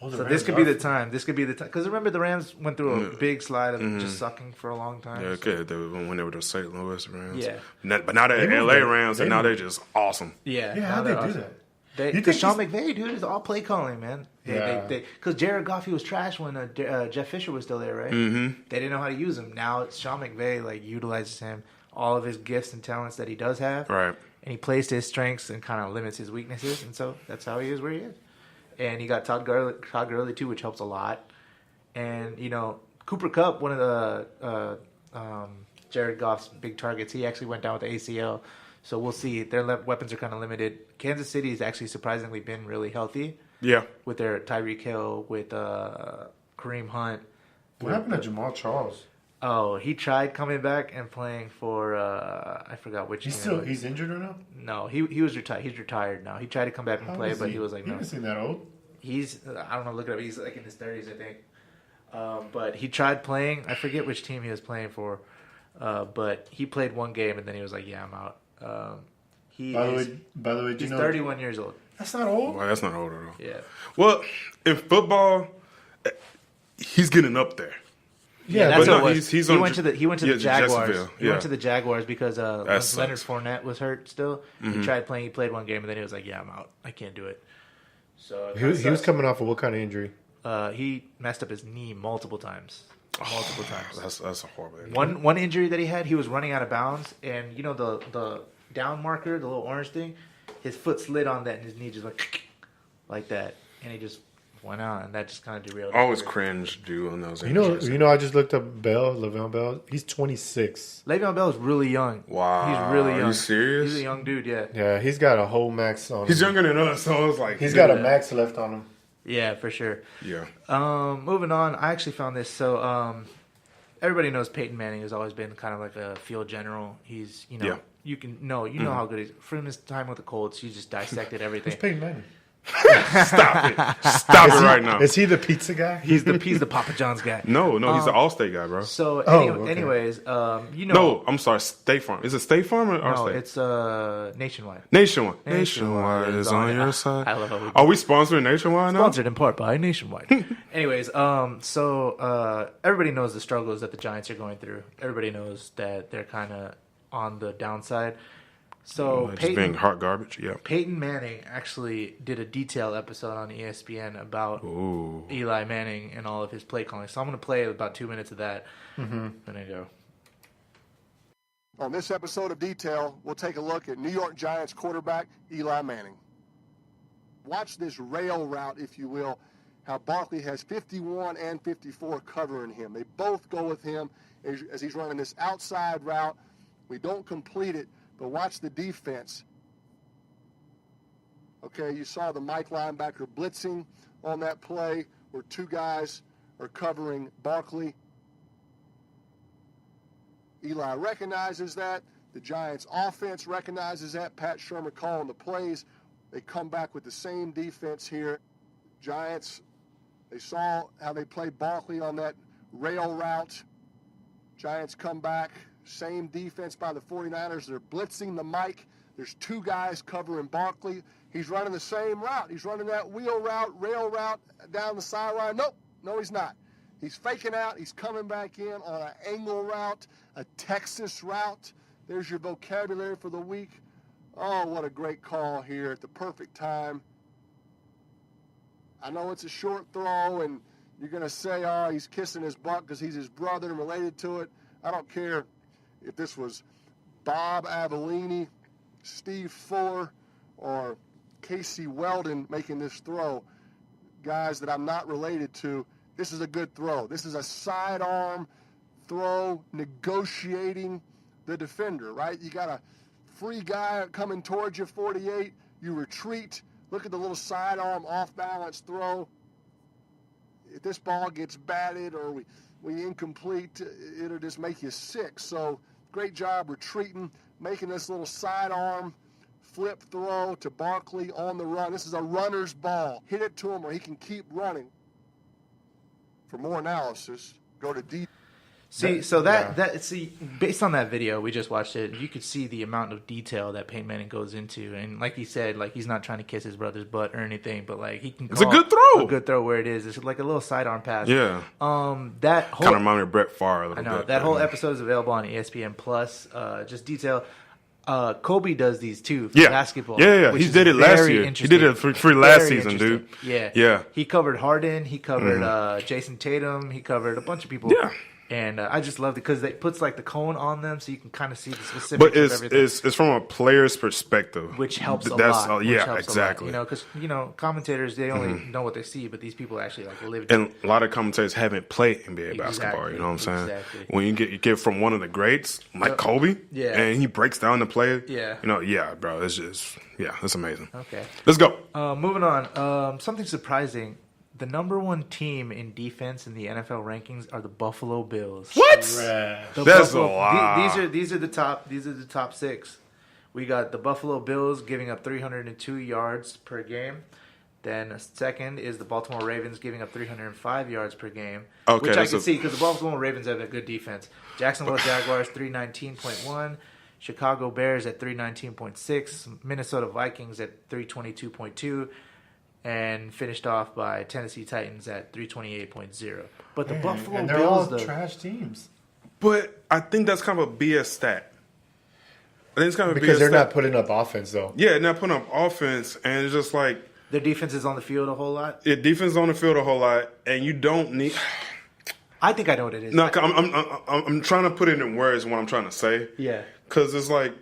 S1: oh, the
S2: So
S1: Rams
S2: this could be
S1: are-
S2: the time. This could be the time. Because remember, the Rams went through a big slide of just sucking for a long time.
S3: Yeah,
S2: so-
S3: okay. When they were the St. Louis Rams.
S2: Yeah.
S3: But now they're
S1: They moved
S3: LA
S1: it.
S3: Rams,
S1: They
S3: and now
S1: moved
S3: they're just awesome.
S2: Yeah.
S1: Yeah,
S2: now
S1: how'd they
S2: they're
S1: do
S2: awesome.
S1: that?
S2: They,
S1: You
S2: because
S1: think
S2: Sean McVay, dude, is all play calling, man.
S1: Yeah.
S2: Because Jared Goff, he was trash when Jeff Fisher was still there, right? Mm-hmm. They didn't know how to use him. Now it's Sean McVay like utilizes him, all of his gifts and talents that he does have,
S3: Right.
S2: and he plays to his strengths and kind of limits his weaknesses, and so that's how he is where he is. And you got Todd Gurley too, which helps a lot. And Cooper Kupp, one of the Jared Goff's big targets, he actually went down with the ACL. So we'll see. Their weapons are kind of limited. Kansas City has actually surprisingly been really healthy
S3: Yeah.
S2: with their Tyreek Hill, with Kareem Hunt.
S1: What happened to Jamal Charles?
S2: Oh, he tried coming back and playing for I forgot which. team.
S1: He's injured right now.
S2: No, he was retired. He's retired now. He tried to come back and
S1: How
S2: play,
S1: is
S2: but he was like,
S1: he
S2: no.
S1: doesn't seem that old.
S2: He's I don't know. Look it up. He's like in his 30s, I think. But he tried playing. I forget which team he was playing for. But he played one game and then he was like, "Yeah, I'm out."
S1: By the way, do
S2: He's
S1: you know
S2: 31 years old.
S1: that's not old?
S3: Well, that's not old at all.
S2: Yeah.
S3: Well, in football, he's getting up there.
S1: Yeah,
S2: that's
S3: but
S2: what
S3: no,
S2: it was.
S3: he's
S2: he
S3: on
S2: went to the
S3: yeah,
S2: Jaguars.
S3: Jacksonville,
S2: He
S3: yeah.
S2: went to the Jaguars because Leonard
S3: sucks.
S2: Fournette was hurt still. He tried playing. He played one game and then he was like, "Yeah, I'm out. I can't do it." So
S1: he was coming off of what kind of injury?
S2: he messed up his knee multiple times. Multiple times.
S3: That's a horrible injury.
S2: One injury that he had, he was running out of bounds, and the down marker, the little orange thing, his foot slid on that, and his knee just went like that, and he just went out, and that just kind of derailed.
S3: I always
S2: his
S3: cringe due on those
S1: You know,
S3: injuries.
S1: I just looked up Le'Veon Bell. He's 26.
S2: Le'Veon Bell is really young.
S3: Wow.
S2: He's really
S3: Are
S2: young.
S3: you serious?
S2: He's a young dude. Yeah.
S1: Yeah, he's got a whole max on.
S3: He's
S1: him.
S3: younger than us, so I was like,
S1: He's got a
S2: Yeah.
S1: max left on him.
S2: Yeah, for sure.
S3: yeah.
S2: Moving on, I actually found this. So, everybody knows Peyton Manning has always been kind of like a field general. He's,
S3: Yeah.
S2: you know how good he is. From his time with the Colts, he just dissected everything.
S1: Who's Peyton Manning?
S3: Stop it. Stop it right now.
S1: Is he the pizza guy?
S2: He's the Papa John's guy.
S3: No, he's the Allstate guy, bro.
S2: So,
S1: okay.
S2: anyways, you know.
S3: No, I'm sorry, State Farm. Is it State Farm or
S2: No,
S3: Allstate?
S2: it's Nationwide.
S3: Nationwide is on your side.
S2: I love how we
S3: Are we sponsoring Nationwide now?
S2: sponsored in part by Nationwide. Anyways, so everybody knows the struggles that the Giants are going through. Everybody knows that they're kind of on the downside. So
S3: Just being hot garbage. Yeah.
S2: Peyton Manning actually did a detailed episode on ESPN about Eli Manning and all of his play calling. So I'm going to play about 2 minutes of that. And then go.
S4: On this episode of Detail, we'll take a look at New York Giants quarterback Eli Manning. Watch this rail route, if you will, how Barkley has 51 and 54 covering him. They both go with him as he's running this outside route. We don't complete it, but watch the defense. Okay, you saw the Mike linebacker blitzing on that play where two guys are covering Barkley. Eli recognizes that. The Giants offense recognizes that. Pat Shermer calling the plays. They come back with the same defense here. Giants, they saw how they played Barkley on that rail route. Giants come back. Same defense by the 49ers. They're blitzing the Mike. There's two guys covering Barkley. He's running the same route. He's running that wheel route, rail route down the sideline. Nope, no, he's not. He's faking out. He's coming back in on an angle route, a Texas route. There's your vocabulary for the week. Oh, what a great call here at the perfect time. I know it's a short throw, and you're going to say, oh, he's kissing his butt because he's his brother and related to it. I don't care if this was Bob Avellini, Steve Fuller, or Casey Weldon making this throw. Guys that I'm not related to, this is a good throw. This is a sidearm throw, negotiating the defender, right? You got a free guy coming towards you, 48. You retreat. Look at the little sidearm off-balance throw. If this ball gets batted or we incomplete, it'll just make you sick. So great job retreating, making this little sidearm flip throw to Barkley on the run. This is a runner's ball. Hit it to him or he can keep running. For more analysis, go to D.
S2: See, based on that video, we just watched it, you could see the amount of detail that Peyton Manning goes into. And like he said, like he's not trying to kiss his brother's butt or anything, but like he can call
S3: It's a good throw.
S2: A good throw where it is. It's like a little sidearm pass.
S3: Yeah.
S2: That whole
S3: Kind of reminded me of Brett Favre a little
S2: I know
S3: bit.
S2: that whole episode is available on ESPN Plus. Just detail. Kobe does these too for basketball.
S3: Yeah.
S2: Which
S3: He
S2: is
S3: did it last
S2: very
S3: year. He
S2: interesting.
S3: did it for last
S2: Very
S3: season, dude.
S2: interesting.
S3: Yeah.
S2: He covered Harden. He covered Jason Tatum. He covered a bunch of people.
S3: Yeah.
S2: And I just loved it because it puts like the cone on them so you can kind of see the specifics
S3: But
S2: of everything.
S3: it's from a player's perspective.
S2: Which helps a
S3: That's
S2: lot.
S3: Yeah, exactly.
S2: You know, because, commentators, they only know what they see, but these people actually like live it.
S3: And a lot of commentators haven't played NBA basketball. You know what I'm saying?
S2: Exactly.
S3: When you get from one of the greats like Kobe, and he breaks down the play, bro, it's amazing.
S2: Okay.
S3: Let's go.
S2: Moving on. Something surprising. The number one team in defense in the NFL rankings are the Buffalo Bills.
S3: What?
S1: That's
S3: a lot.
S2: These are the top six. We got the Buffalo Bills giving up 302 yards per game. Then second is the Baltimore Ravens giving up 305 yards per game, which I can see because the Baltimore Ravens have a good defense. Jacksonville Jaguars 319.1, Chicago Bears at 319.6, Minnesota Vikings at 322.2. And finished off by Tennessee Titans at 328.0. But the Buffalo
S1: and they're
S2: Bills,
S1: all trash teams.
S3: But I think that's kind of a BS stat. I think it's kind of a
S1: Because
S3: BS
S1: they're
S3: stat.
S1: not putting up offense, though.
S3: Yeah, not putting up offense, and it's just like
S2: their defense is on the field a whole lot.
S3: your defense is on the field a whole lot, and you don't need.
S2: I think I know what it is.
S3: No, I'm trying to put it in words what I'm trying to say.
S2: Yeah.
S3: Because it's like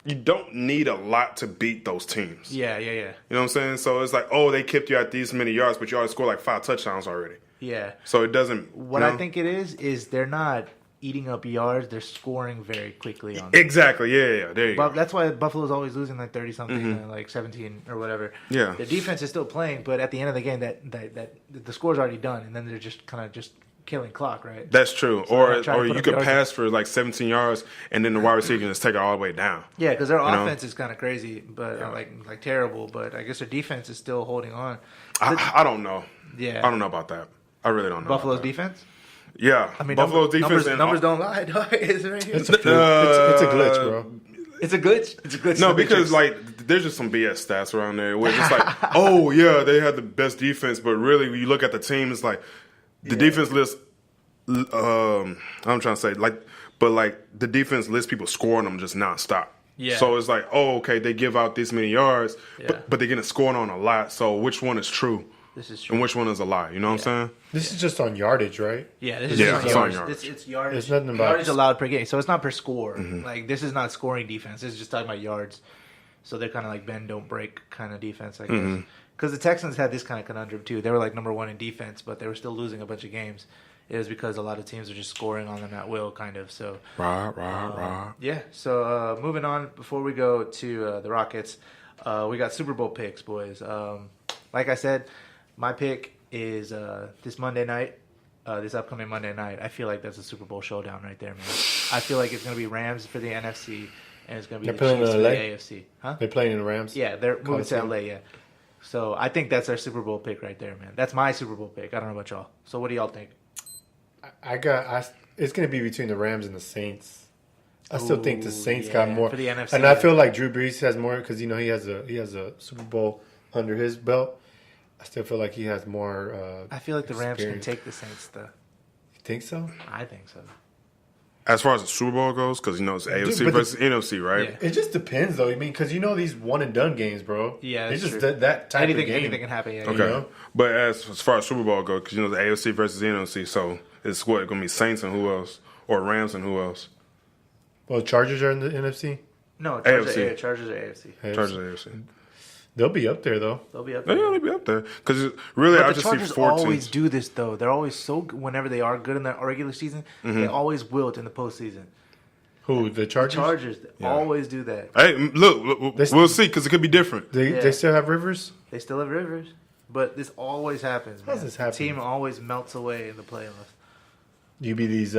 S3: you don't need a lot to beat those teams.
S2: Yeah.
S3: You know what I'm saying? So it's like, oh, they kept you at these many yards, but you already scored like 5 touchdowns already.
S2: Yeah.
S3: So it doesn't.
S2: What I think it is they're not eating up yards; they're scoring very quickly on them.
S3: Exactly. Yeah. There you go.
S2: That's why Buffalo's always losing like 30-something, like 17 or whatever.
S3: Yeah.
S2: The defense is still playing, but at the end of the game, that the score's already done, and then they're just kind of just killing clock, right?
S3: That's true.
S2: So
S3: Or
S2: try to put
S3: you
S2: up
S3: could
S2: yards.
S3: pass for like 17 yards, and then the wide receiver can just take it all the way down.
S2: Yeah, because their
S3: know?
S2: offense is kind of crazy, but like terrible. But I guess their defense is still holding on.
S3: I don't know.
S2: Yeah.
S3: I don't know about that. I really don't know.
S2: Buffalo's
S3: about that.
S2: defense.
S3: Yeah,
S2: I mean,
S3: Buffalo's defense.
S2: numbers don't lie, dog. It's right here.
S1: It's a fluke. It's a glitch, bro.
S2: It's a glitch. It's a glitch.
S3: No,
S2: in the
S3: because
S2: Matrix.
S3: like there's just some BS stats around there where it's just like, oh yeah, they had the best defense, but really when you look at the team, it's like the defense lists. I'm trying to say but the defense lists people scoring them just nonstop.
S2: Yeah.
S3: So it's like, oh, okay, they give out this many yards,
S2: Yeah.
S3: but they're getting scored on a lot. So which one is true?
S2: This is true.
S3: And which one is a lie? You know what I'm saying?
S1: This is just on yardage, right?
S2: Yeah, this is
S3: Yeah,
S2: just
S3: it's on
S2: yards.
S3: yards.
S2: It's yardage.
S1: It's nothing about-
S2: yardage allowed per game, so it's not per score.
S3: Mm-hmm.
S2: Like this is not scoring defense. This is just talking about yards. So they're kind of like bend don't break kind of defense, I guess.
S3: Mm-hmm.
S2: Because the Texans had this kind of conundrum too. They were like number 1 in defense, but they were still losing a bunch of games. It was because a lot of teams are just scoring on them at will, kind of. So
S3: Right.
S2: yeah. So moving on, before we go to the Rockets, we got Super Bowl picks, boys. Like I said, my pick is this Monday night, this upcoming Monday night. I feel like that's a Super Bowl showdown right there, man. I feel like it's going to be Rams for the NFC, and it's going to be
S1: They're
S2: the
S1: playing
S2: Chiefs
S1: in
S2: for the
S1: LA?
S2: AFC. Huh?
S1: They're playing in the Rams.
S2: Yeah, they're moving to
S1: Coliseum.
S2: LA, yeah. So I think that's our Super Bowl pick right there, man. That's my Super Bowl pick. I don't know about y'all. So what do y'all think?
S1: It's going to be between the Rams and the Saints. I still think the Saints got
S2: yeah,
S1: more.
S2: for the NFC,
S1: and I
S2: yeah.
S1: feel like Drew Brees has more because he has a Super Bowl under his belt. I still feel like he has more.
S2: I feel like the Rams can
S1: experience.
S2: take the Saints, though.
S1: You think so?
S2: I think so.
S3: As far as the Super Bowl goes, because it's AFC
S1: but
S3: versus NFC, right?
S2: Yeah.
S1: It just depends, though. I mean, because these one and done games, bro.
S2: Yeah,
S1: it's
S2: that's
S1: just
S2: true.
S1: that type of game.
S2: Anything can happen. Yeah,
S3: Okay.
S1: You know?
S3: But as far as Super Bowl goes, because the AFC versus NFC, so it's going to be Saints and who else? Or Rams and who else?
S1: Well, Chargers are in the NFC.
S2: No,
S3: AFC.
S2: Chargers are AFC.
S3: Chargers AFC.
S1: They'll be up there, though.
S2: They'll be up
S3: Yeah,
S2: there.
S3: they'll be up there. Because really,
S2: But
S3: I
S2: the
S3: just
S2: Chargers
S3: see 4
S2: always
S3: teams.
S2: do this, though. They're always so good. Whenever they are good in the regular season, they always wilt in the postseason.
S1: Who? The Chargers?
S2: Chargers always do that.
S3: Hey, look, we'll see because it could be different.
S1: They still have Rivers?
S2: They still have Rivers, but this always happens.
S1: How's
S2: Man.
S1: this
S2: The
S1: happen?
S2: team always melts away in the playoffs.
S1: You be these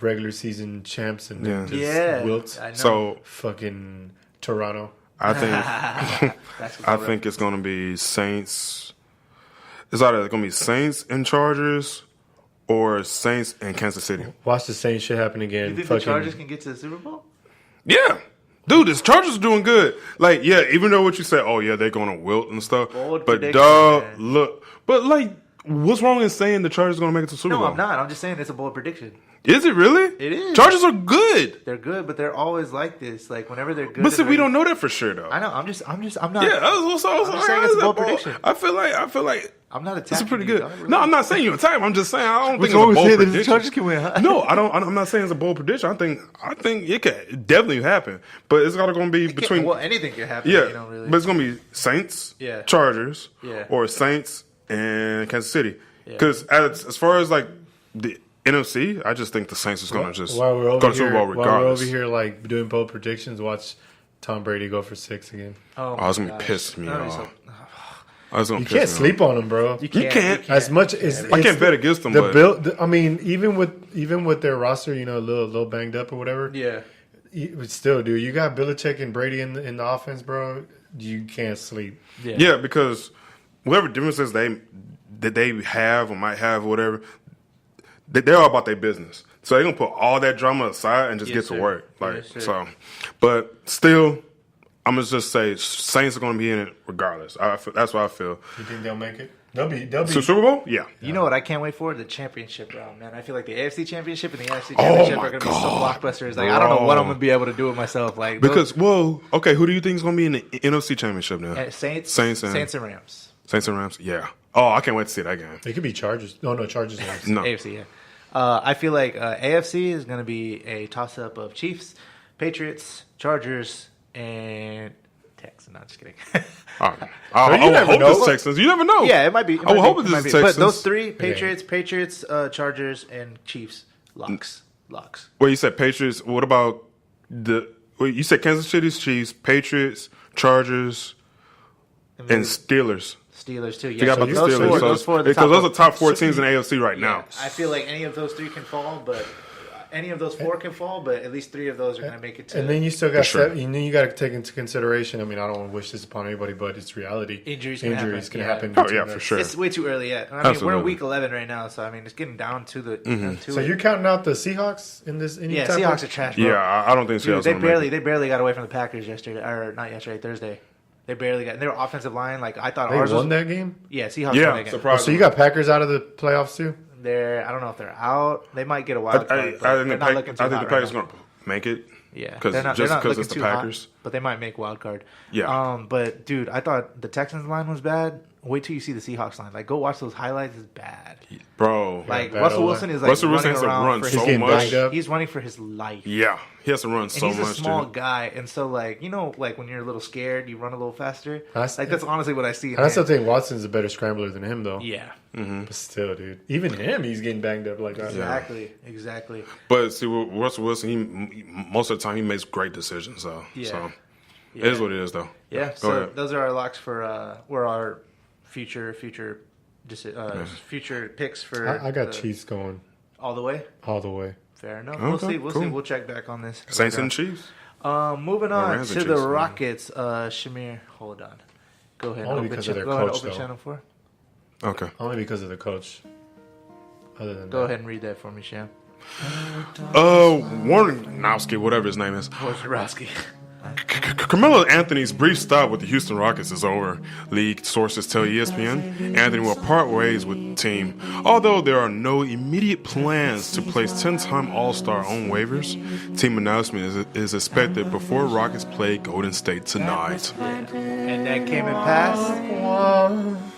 S1: regular season champs and
S3: Yeah.
S1: just wilt.
S2: I know.
S3: So
S1: Fucking Toronto.
S3: I think
S2: That's
S3: I think it's going to be Saints. It's either going to be Saints and Chargers or Saints and Kansas City.
S1: Watch the same shit happen again.
S2: You think
S1: Fucking,
S2: the Chargers can get to the Super Bowl?
S3: Yeah. Dude, this Chargers are doing good. Like, yeah, even though what you said, oh, yeah, they're going to wilt and stuff.
S2: Bold
S3: But,
S2: prediction,
S3: dog,
S2: man.
S3: look. But, like, what's wrong in saying the Chargers are going to make it to the Super
S2: No,
S3: Bowl?
S2: I'm not. I'm just saying it's a bold prediction.
S3: Is it really?
S2: It is.
S3: Chargers are good.
S2: They're good, but they're always like this. Like whenever they're good.
S3: But see,
S2: in
S3: we
S2: the-
S3: don't know that for sure, though.
S2: I know. I'm not.
S3: Yeah, I was
S2: saying it's a bold prediction.
S3: I feel like
S2: I'm not
S3: it's
S2: attacking.
S3: pretty
S2: you,
S3: good.
S2: dog.
S3: No, I'm not saying you're a type. I'm just saying I don't
S2: What's
S3: think it's
S2: wrong
S3: a
S2: with
S3: bold
S2: saying that the
S3: prediction.
S2: Chargers can win, huh?
S3: No, I don't. I'm not saying it's a bold prediction. I think it could definitely happen, but it's got to going to be between.
S2: Well, anything can happen.
S3: Yeah,
S2: You know, really.
S3: but it's going to be Saints,
S2: Yeah.
S3: Chargers,
S2: Yeah.
S3: or Saints and Kansas City.
S2: Yeah.
S3: Because as far as like the NFC, I just think the Saints is going to just
S1: while we're
S3: go
S1: over
S3: to Super
S1: here,
S3: Bowl
S1: while we're
S3: regardless.
S1: over here like doing bold predictions, watch Tom Brady go for 6 again.
S2: Oh,
S3: I was
S2: my
S3: going to
S2: gosh.
S3: piss me
S2: That'd be
S3: off.
S2: so-
S3: I was going
S1: You
S3: to
S1: can't
S3: piss me
S1: sleep on him, bro.
S2: You
S3: can't.
S1: As much as
S3: I can't bet against them,
S1: The
S3: but
S1: build, I mean, even with their roster, a little banged up or whatever.
S2: Yeah.
S1: But still, dude, you got Belichick and Brady in the offense, bro. You can't sleep.
S3: Yeah, because whatever differences that they have or might have or whatever, they're all about their business. So they're gonna put all that drama aside and just
S2: Yes,
S3: get to
S2: sir.
S3: work. Like
S2: Yes, sir.
S3: so, but still, I'm gonna just say Saints are gonna be in it regardless. That's what I feel.
S1: You think they'll make it? They'll be.
S3: So Super Bowl, yeah.
S2: You know what I can't wait for? The championship round, man. I feel like the AFC championship and the NFC
S3: Oh
S2: championship
S3: my
S2: are going to be so
S3: God,
S2: blockbusters. Like I don't know what
S3: bro.
S2: I'm going to be able to do with myself. Like
S3: Because okay, who do you think is gonna be in the NFC Championship now?
S2: Saints
S3: and
S2: Rams.
S3: Saints and Rams. Yeah. Oh, I can't wait to see that game.
S1: It could be Chargers. No, Chargers. Rams.
S3: No.
S2: AFC, yeah. I feel like AFC is going to be a toss-up of Chiefs, Patriots, Chargers, and Texans. No, just kidding.
S3: I would
S1: never
S3: hope
S1: know.
S3: it's Texans. You never know.
S2: Yeah, it might be.
S3: I would hope it's Texans.
S2: But those three, Patriots, Chargers, and Chiefs, locks.
S3: Well, you said Patriots. What about you said Kansas City's Chiefs, Patriots, Chargers, and Steelers.
S2: Steelers too.
S3: They
S2: Yeah,
S3: got
S2: so
S3: about the
S2: those
S3: Steelers.
S2: those four are the
S3: Because
S2: top
S3: those are top 4 teams in the AFC right
S2: Yeah,
S3: now.
S2: I feel like any of those three can fall, but any of those 4 can fall, but at least 3 of those are going to make it to.
S1: And then you still got
S3: sure.
S1: you got to take into consideration. I mean, I don't want to wish this upon anybody, but it's reality.
S2: Injuries
S1: can
S2: happen.
S1: happen.
S3: Oh, yeah, for sure.
S2: It's way too early yet. I mean,
S3: Absolutely.
S2: we're in week 11 right now, so I mean, it's getting down to the. To
S1: So
S2: it.
S1: you're counting out the Seahawks in this?
S2: Yeah, Seahawks are trash. Bro.
S3: Yeah, I don't think
S2: Dude,
S3: Seattle's
S2: they
S3: going to make it.
S2: barely got away from the Packers yesterday, or not yesterday, Thursday. They barely got. Their offensive line, like I thought
S1: They
S2: ours
S1: won
S2: was.
S1: that game.
S2: Yeah, Seahawks
S3: Yeah,
S2: won that game.
S3: surprise.
S1: So you got Packers out of the playoffs too.
S2: I don't know if they're out. They might get a wild card.
S3: I
S2: but
S3: think
S2: they're not looking too
S3: the
S2: hot
S3: Packers
S2: right
S3: are going to make it.
S2: Yeah,
S3: Because
S2: they're not
S3: because
S2: looking
S3: it's the
S2: too
S3: Packers.
S2: hot, but they might make wild card.
S3: Yeah.
S2: But dude, I thought the Texans line was bad. Wait till you see the Seahawks line. Like, go watch those highlights. It's bad.
S3: Bro.
S2: Like
S1: bad
S2: Russell
S1: O-line.
S2: Wilson is like
S3: Russell Wilson
S2: running
S3: has to
S2: around
S3: run
S2: for
S3: so
S2: his
S1: getting
S3: much.
S1: banged up.
S2: He's running for his life.
S3: Yeah, he has to run
S2: And
S3: so
S2: he's a
S3: much,
S2: small
S3: dude.
S2: guy, and so like like when you're a little scared, you run a little faster.
S1: That's-
S2: Like that's honestly what I see. In
S1: And I still
S2: him.
S1: think Watson's a better scrambler than him, though.
S2: Yeah,
S1: But still, dude, even him, he's getting banged up like that.
S2: exactly.
S3: But see, with Russell Wilson, he most of the time he makes great decisions. So it is what it is, though.
S2: Yeah.
S3: Go
S2: So
S3: ahead.
S2: those are our locks for where our future picks for.
S1: I got
S2: the-
S1: Chiefs going
S2: all the way.
S1: all the way.
S2: Fair enough.
S3: Okay,
S2: We'll see. We'll see.
S3: cool.
S2: We'll check back on this.
S3: Saints and Chiefs.
S2: Moving on
S3: Rams and
S2: to the
S3: Chiefs, man.
S2: Rockets. Shamir, hold on. Go ahead.
S1: Only
S2: Open
S1: because of their
S2: go ahead,
S1: coach,
S2: open
S1: though.
S2: channel 4.
S3: Okay.
S1: Only because of the coach. Other than
S2: Go
S1: that.
S2: ahead and read that for me, Sham.
S3: Warrenowski, whatever his name is.
S2: Wojnarowski.
S3: Carmelo Anthony's brief stop with the Houston Rockets is over. League sources tell ESPN Anthony will part ways with the team. Although there are no immediate plans to place 10-time All-Star on waivers, team announcement is expected before Rockets play Golden State tonight.
S2: And that came in pass.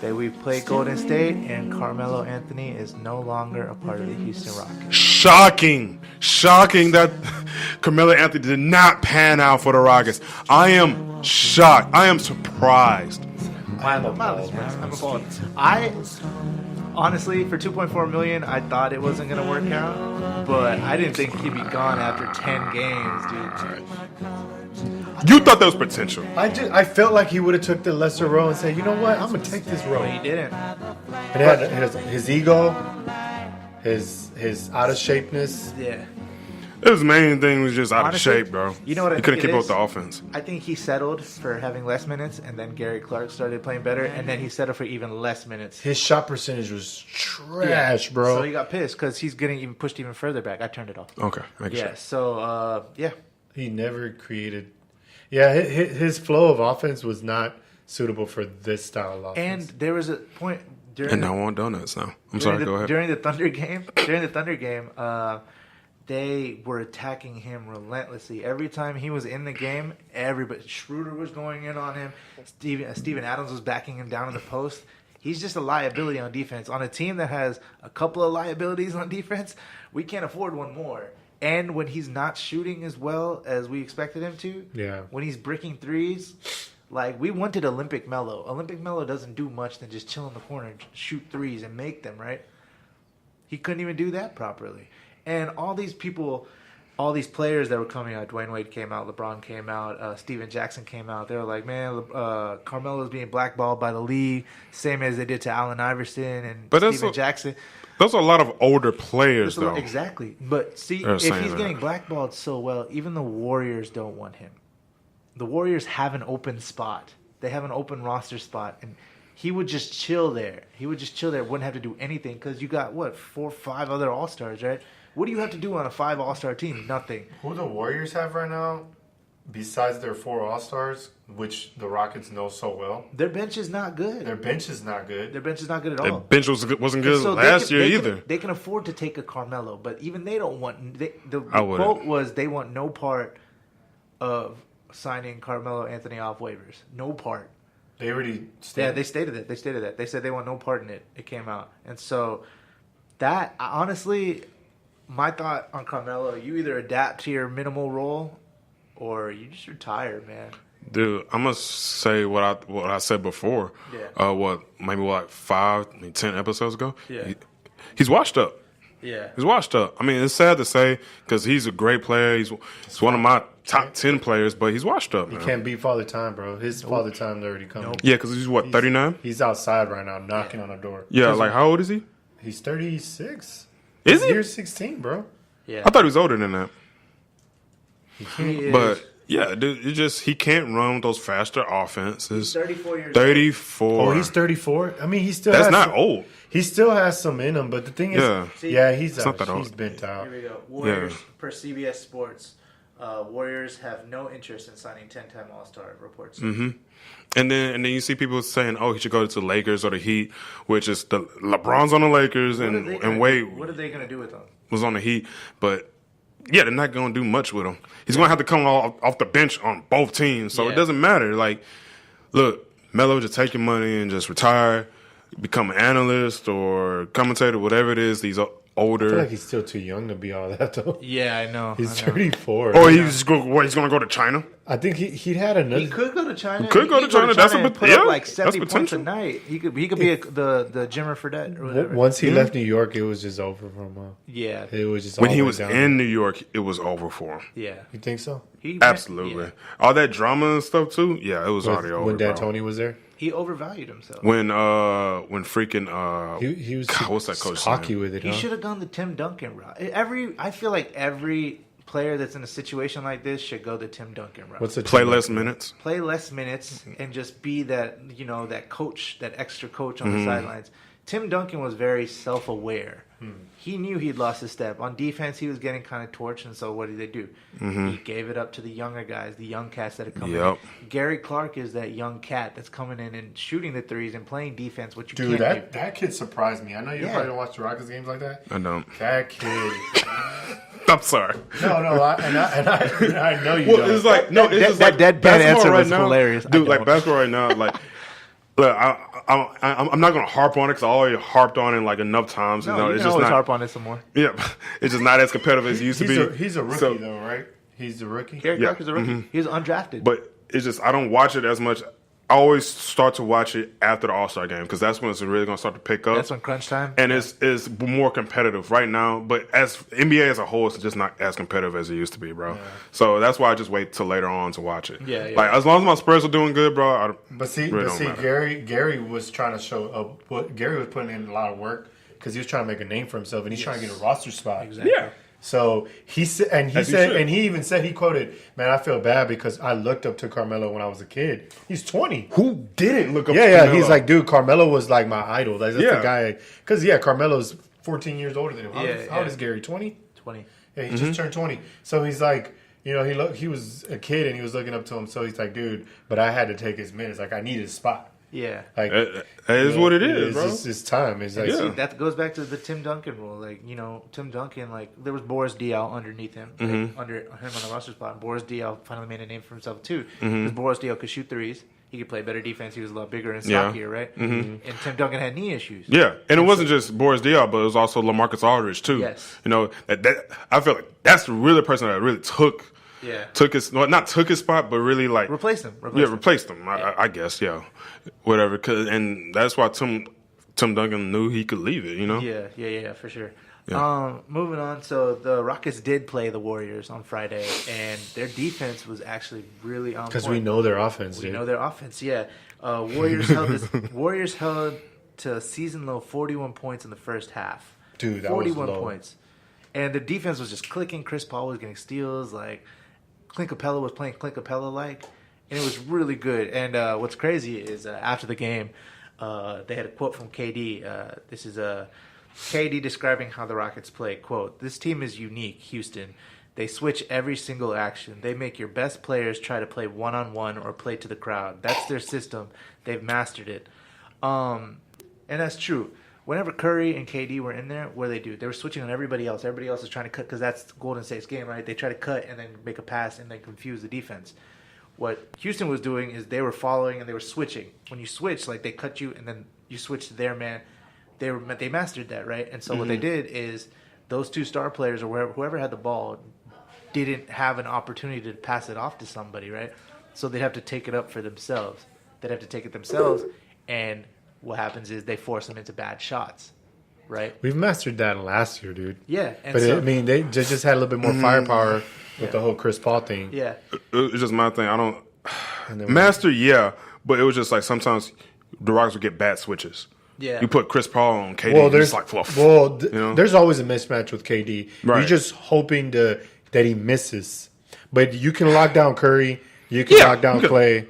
S2: That we play Golden State, and Carmelo Anthony is no longer a part of the Houston Rockets.
S3: Shocking that Carmelo Anthony did not pan out for the Rockets. I am shocked. I am surprised.
S2: I'm appalled. I honestly, for $2.4 million, I thought it wasn't gonna work out, but I didn't think he'd be gone after 10 games, dude.
S3: You thought there was potential.
S1: I felt like he would have took the lesser role and said, you know what, I'm gonna take this role.
S2: But he didn't.
S1: And it had his ego, his out of shapeness.
S2: Yeah.
S3: His main thing was just out
S2: Honestly,
S3: of shape, bro.
S2: you know what I
S3: He couldn't
S2: think
S3: keep
S2: it
S3: up with
S2: is?
S3: the offense.
S2: I think he settled for having less minutes, and then Gary Clark started playing better, and then he settled for even less minutes.
S1: His shot percentage was trash, bro.
S2: So he got pissed because he's getting even pushed even further back. I turned it off.
S3: Okay, make
S2: Yeah.
S3: sure.
S2: So yeah.
S1: He never created. Yeah, his flow of offense was not suitable for this style of
S2: And
S1: offense.
S2: there was a point during
S3: And
S2: the,
S3: now I want donuts now. I'm
S2: during
S3: sorry,
S2: the,
S3: go ahead.
S2: during the Thunder game. They were attacking him relentlessly. Every time he was in the game, everybody Schroeder was going in on him. Steven Adams was backing him down in the post. He's just a liability on defense. On a team that has a couple of liabilities on defense, we can't afford one more. And when he's not shooting as well as we expected him to,
S1: Yeah.
S2: when he's breaking threes, like we wanted Olympic Melo. Olympic Melo doesn't do much than just chill in the corner, and shoot threes, and make them, right? He couldn't even do that properly. And all these people, all these players that were coming out, Dwayne Wade came out, LeBron came out, Steven Jackson came out. They were like, man, Carmelo's being blackballed by the league, same as they did to Allen Iverson and
S3: But that's
S2: Steven Jackson.
S3: Those are a lot of older players, though.
S2: Exactly. But see,
S3: They're
S2: if
S3: saying
S2: he's
S3: that.
S2: getting blackballed so well, even the Warriors don't want him. The Warriors have an open spot. They have an open roster spot. And he would just chill there. Wouldn't have to do anything because you got, 4 or 5 other All-Stars, right? What do you have to do on a 5 All-Star team? Nothing.
S1: Who the Warriors have right now, besides their 4 All-Stars, which the Rockets know so well,
S2: Their bench is not good.
S1: their bench is not good.
S2: Their bench is not good at
S3: The
S2: all.
S3: bench wasn't good
S2: So
S3: last year either.
S2: They can afford to take a Carmelo, but even they don't want. The
S3: I wouldn't.
S2: quote was they want no part of signing Carmelo Anthony off waivers. No part.
S1: They already
S2: Yeah, they stated that. They said they want no part in it. It came out, and so that honestly, my thought on Carmelo: you either adapt to your minimal role, or you just retire, man.
S3: Dude, I'm gonna say what I said before.
S2: Yeah.
S3: Maybe 5, 10 episodes ago.
S2: Yeah.
S3: He's washed up.
S2: Yeah.
S3: He's washed up. I mean, it's sad to say because he's a great player. He's one of my top 10 players, but he's washed up, man.
S1: He can't beat Father Time, bro. His Father Time's already coming.
S3: Yeah, because he's what, 39?
S1: He's outside right now, knocking on the door.
S3: Yeah, like how old is he?
S1: He's 36.
S3: Is he?
S1: Year 16, bro.
S2: Yeah.
S3: I thought he was older than that.
S2: He is.
S3: But yeah, dude, he can't run with those faster offenses.
S2: 34 years
S3: 34.
S1: Oh, he's 34. I mean, he still
S3: That's
S1: has
S3: not
S1: some,
S3: old.
S1: He still has some in him, but the thing is, he's
S3: not that old.
S1: he's bent out.
S2: Here we go. Warriors per CBS Sports. Warriors have no interest in signing 10-time All-Star reports.
S3: Mm-hmm. And then you see people saying, "Oh, he should go to the Lakers or the Heat," which is the LeBron's on the Lakers and Wade.
S2: What are they going to do with him?
S3: Was on the Heat, but yeah, they're not going to do much with him. He's going to have to come off the bench on both teams, so it doesn't matter. Like, look, Melo, just take your money and just retire, become an analyst or commentator, whatever it is. These older.
S1: I feel like he's still too young to be all that, though.
S2: Yeah, I know.
S1: He's 34.
S3: Or he's going to go to China.
S1: I think he had another.
S2: He could go to China.
S3: He could go to China. That's
S2: and
S3: a
S2: put up like
S3: that's
S2: 70 points a
S3: potential.
S2: night. He could be the Jimmer Fredette or whatever.
S1: Once he left New York, it was just over for him.
S2: Yeah.
S1: It was just
S3: When
S1: all
S3: he
S1: went
S3: was
S1: down.
S3: in New York, it was over for him.
S2: Yeah.
S1: You think so?
S3: Absolutely.
S2: Yeah.
S3: All that drama and stuff too. Yeah, it was already over.
S1: When
S3: bro.
S1: D'Antoni was there,
S2: He overvalued himself.
S3: When freaking
S1: he was
S3: God, what's that coach
S1: cocky
S3: name?
S1: with it.
S2: He
S1: Huh?
S2: should have gone the Tim Duncan route. I feel like every player that's in a situation like this should go the Tim Duncan route.
S1: What's the
S3: Play less minutes.
S2: Play less minutes and just be that that coach, that extra coach on the sidelines. Tim Duncan was very self-aware. He knew he'd lost his step. On defense, he was getting kind of torched, and so what did they do? He gave it up to the younger guys, the young cats that are coming in. Gary Clark is that young cat that's coming in and shooting the threes and playing defense, what you
S1: Dude,
S2: can't do.
S1: that kid surprised me. I know you probably don't watch the Rockets games like that.
S3: I don't.
S1: That kid.
S3: I'm sorry.
S1: No, I know you
S3: Well,
S1: don't.
S3: it's like no, it's just
S2: that
S3: like
S2: deadpan
S3: basketball
S2: answer
S3: right
S2: was
S3: now,
S2: hilarious. I
S3: dude. Like
S2: don't.
S3: basketball right now, like. Look, I'm not gonna harp on it because I already harped on it like enough times.
S2: No,
S3: You know,
S2: you
S3: it's
S2: can
S3: just
S2: always
S3: not.
S2: harp on it some more.
S3: Yeah, it's just not as competitive as it used to be.
S1: He's a rookie
S3: So-
S1: though, right? He's the rookie.
S2: Gary
S3: Yeah.
S2: Clark is a rookie. He's undrafted.
S3: But it's just I don't watch it as much. I always start to watch it after the All-Star game because that's when it's really gonna start to pick up.
S2: that's when crunch time.
S3: And it's more competitive right now, but as NBA as a whole, it's just not as competitive as it used to be, bro. So that's why I just wait till later on to watch it.
S2: Yeah.
S3: Like as long as my Spurs are doing good, bro.
S1: But see,
S3: matter.
S1: Gary was trying to show up. Gary was putting in a lot of work because he was trying to make a name for himself, and he's trying to get a roster spot.
S2: Exactly.
S3: Yeah.
S1: So he said, and
S3: As he should.
S1: and he even said, he quoted, "Man, I feel bad because I looked up to Carmelo when I was a kid. He's 20.
S3: Who didn't look up? to
S1: Yeah.
S3: Carmelo?
S1: He's like, dude, Carmelo was like my idol. That's the
S3: Yeah.
S1: guy. Because Carmelo's 14 years older than him. How old is Gary? 20.
S2: 20.
S1: Yeah, he just turned 20. So he's like, he was a kid and he was looking up to him. So he's like, dude, but I had to take his minutes. Like I needed a spot.
S2: Yeah.
S1: Like
S3: That is what it is, bro.
S1: It's time. It's like,
S3: Yeah.
S2: That goes back to the Tim Duncan rule. Like, Tim Duncan, like, there was Boris Diaw underneath him, like, under him on the roster spot. And Boris Diaw finally made a name for himself, too. Because Boris Diaw could shoot threes. He could play better defense. He was a lot bigger and stockier, right? And Tim Duncan had knee issues.
S3: Yeah, and it wasn't just Boris Diaw, but it was also LaMarcus Aldridge too.
S2: Yes.
S3: That I feel like that's really the person that really took his not took his spot, but really like
S2: Replaced him.
S3: replaced him. I guess, whatever. And that's why Tim Duncan knew he could leave it.
S2: Yeah, for sure. Moving on. So the Rockets did play the Warriors on Friday, and their defense was actually really on point.
S1: because we know their offense.
S2: We know their offense, yeah. Warriors held to a season low 41 points in the first half.
S1: Dude, that was
S2: 41
S1: low.
S2: points. And the defense was just clicking. Chris Paul was getting steals. Like, Clint Capella was playing Clint Capella-like. And it was really good. And what's crazy is after the game, they had a quote from KD. This is KD describing how the Rockets play. Quote, "This team is unique, Houston. They switch every single action. They make your best players try to play one-on-one or play to the crowd. That's their system. They've mastered it." And that's true. Whenever Curry and KD were in there, what do? They were switching on everybody else. Everybody else is trying to cut because that's Golden State's game, right? They try to cut and then make a pass and then confuse the defense. What Houston was doing is they were following and they were switching. When you switch, like they cut you and then you switch to their man. They mastered that, right? And so what they did is those two star players or whoever had the ball didn't have an opportunity to pass it off to somebody, right? So they'd have to take it up for themselves. They'd have to take it themselves, and what happens is they force them into bad shots. right?
S1: We've mastered that last year, dude.
S2: Yeah, and
S1: But
S2: so,
S1: I mean, they just had a little bit more firepower with the whole Chris Paul thing.
S2: yeah,
S3: It's just my thing. I don't
S1: And then
S3: master, yeah, but it was just like sometimes the Rockets would get bad switches.
S2: yeah.
S3: You put Chris Paul on KD,
S1: Well,
S3: it's
S1: there's
S3: like fluff.
S1: well,
S3: you know?
S1: there's always a mismatch with KD.
S3: Right.
S1: You're just hoping that he misses, but you can lock down Curry. You can lock down Clay.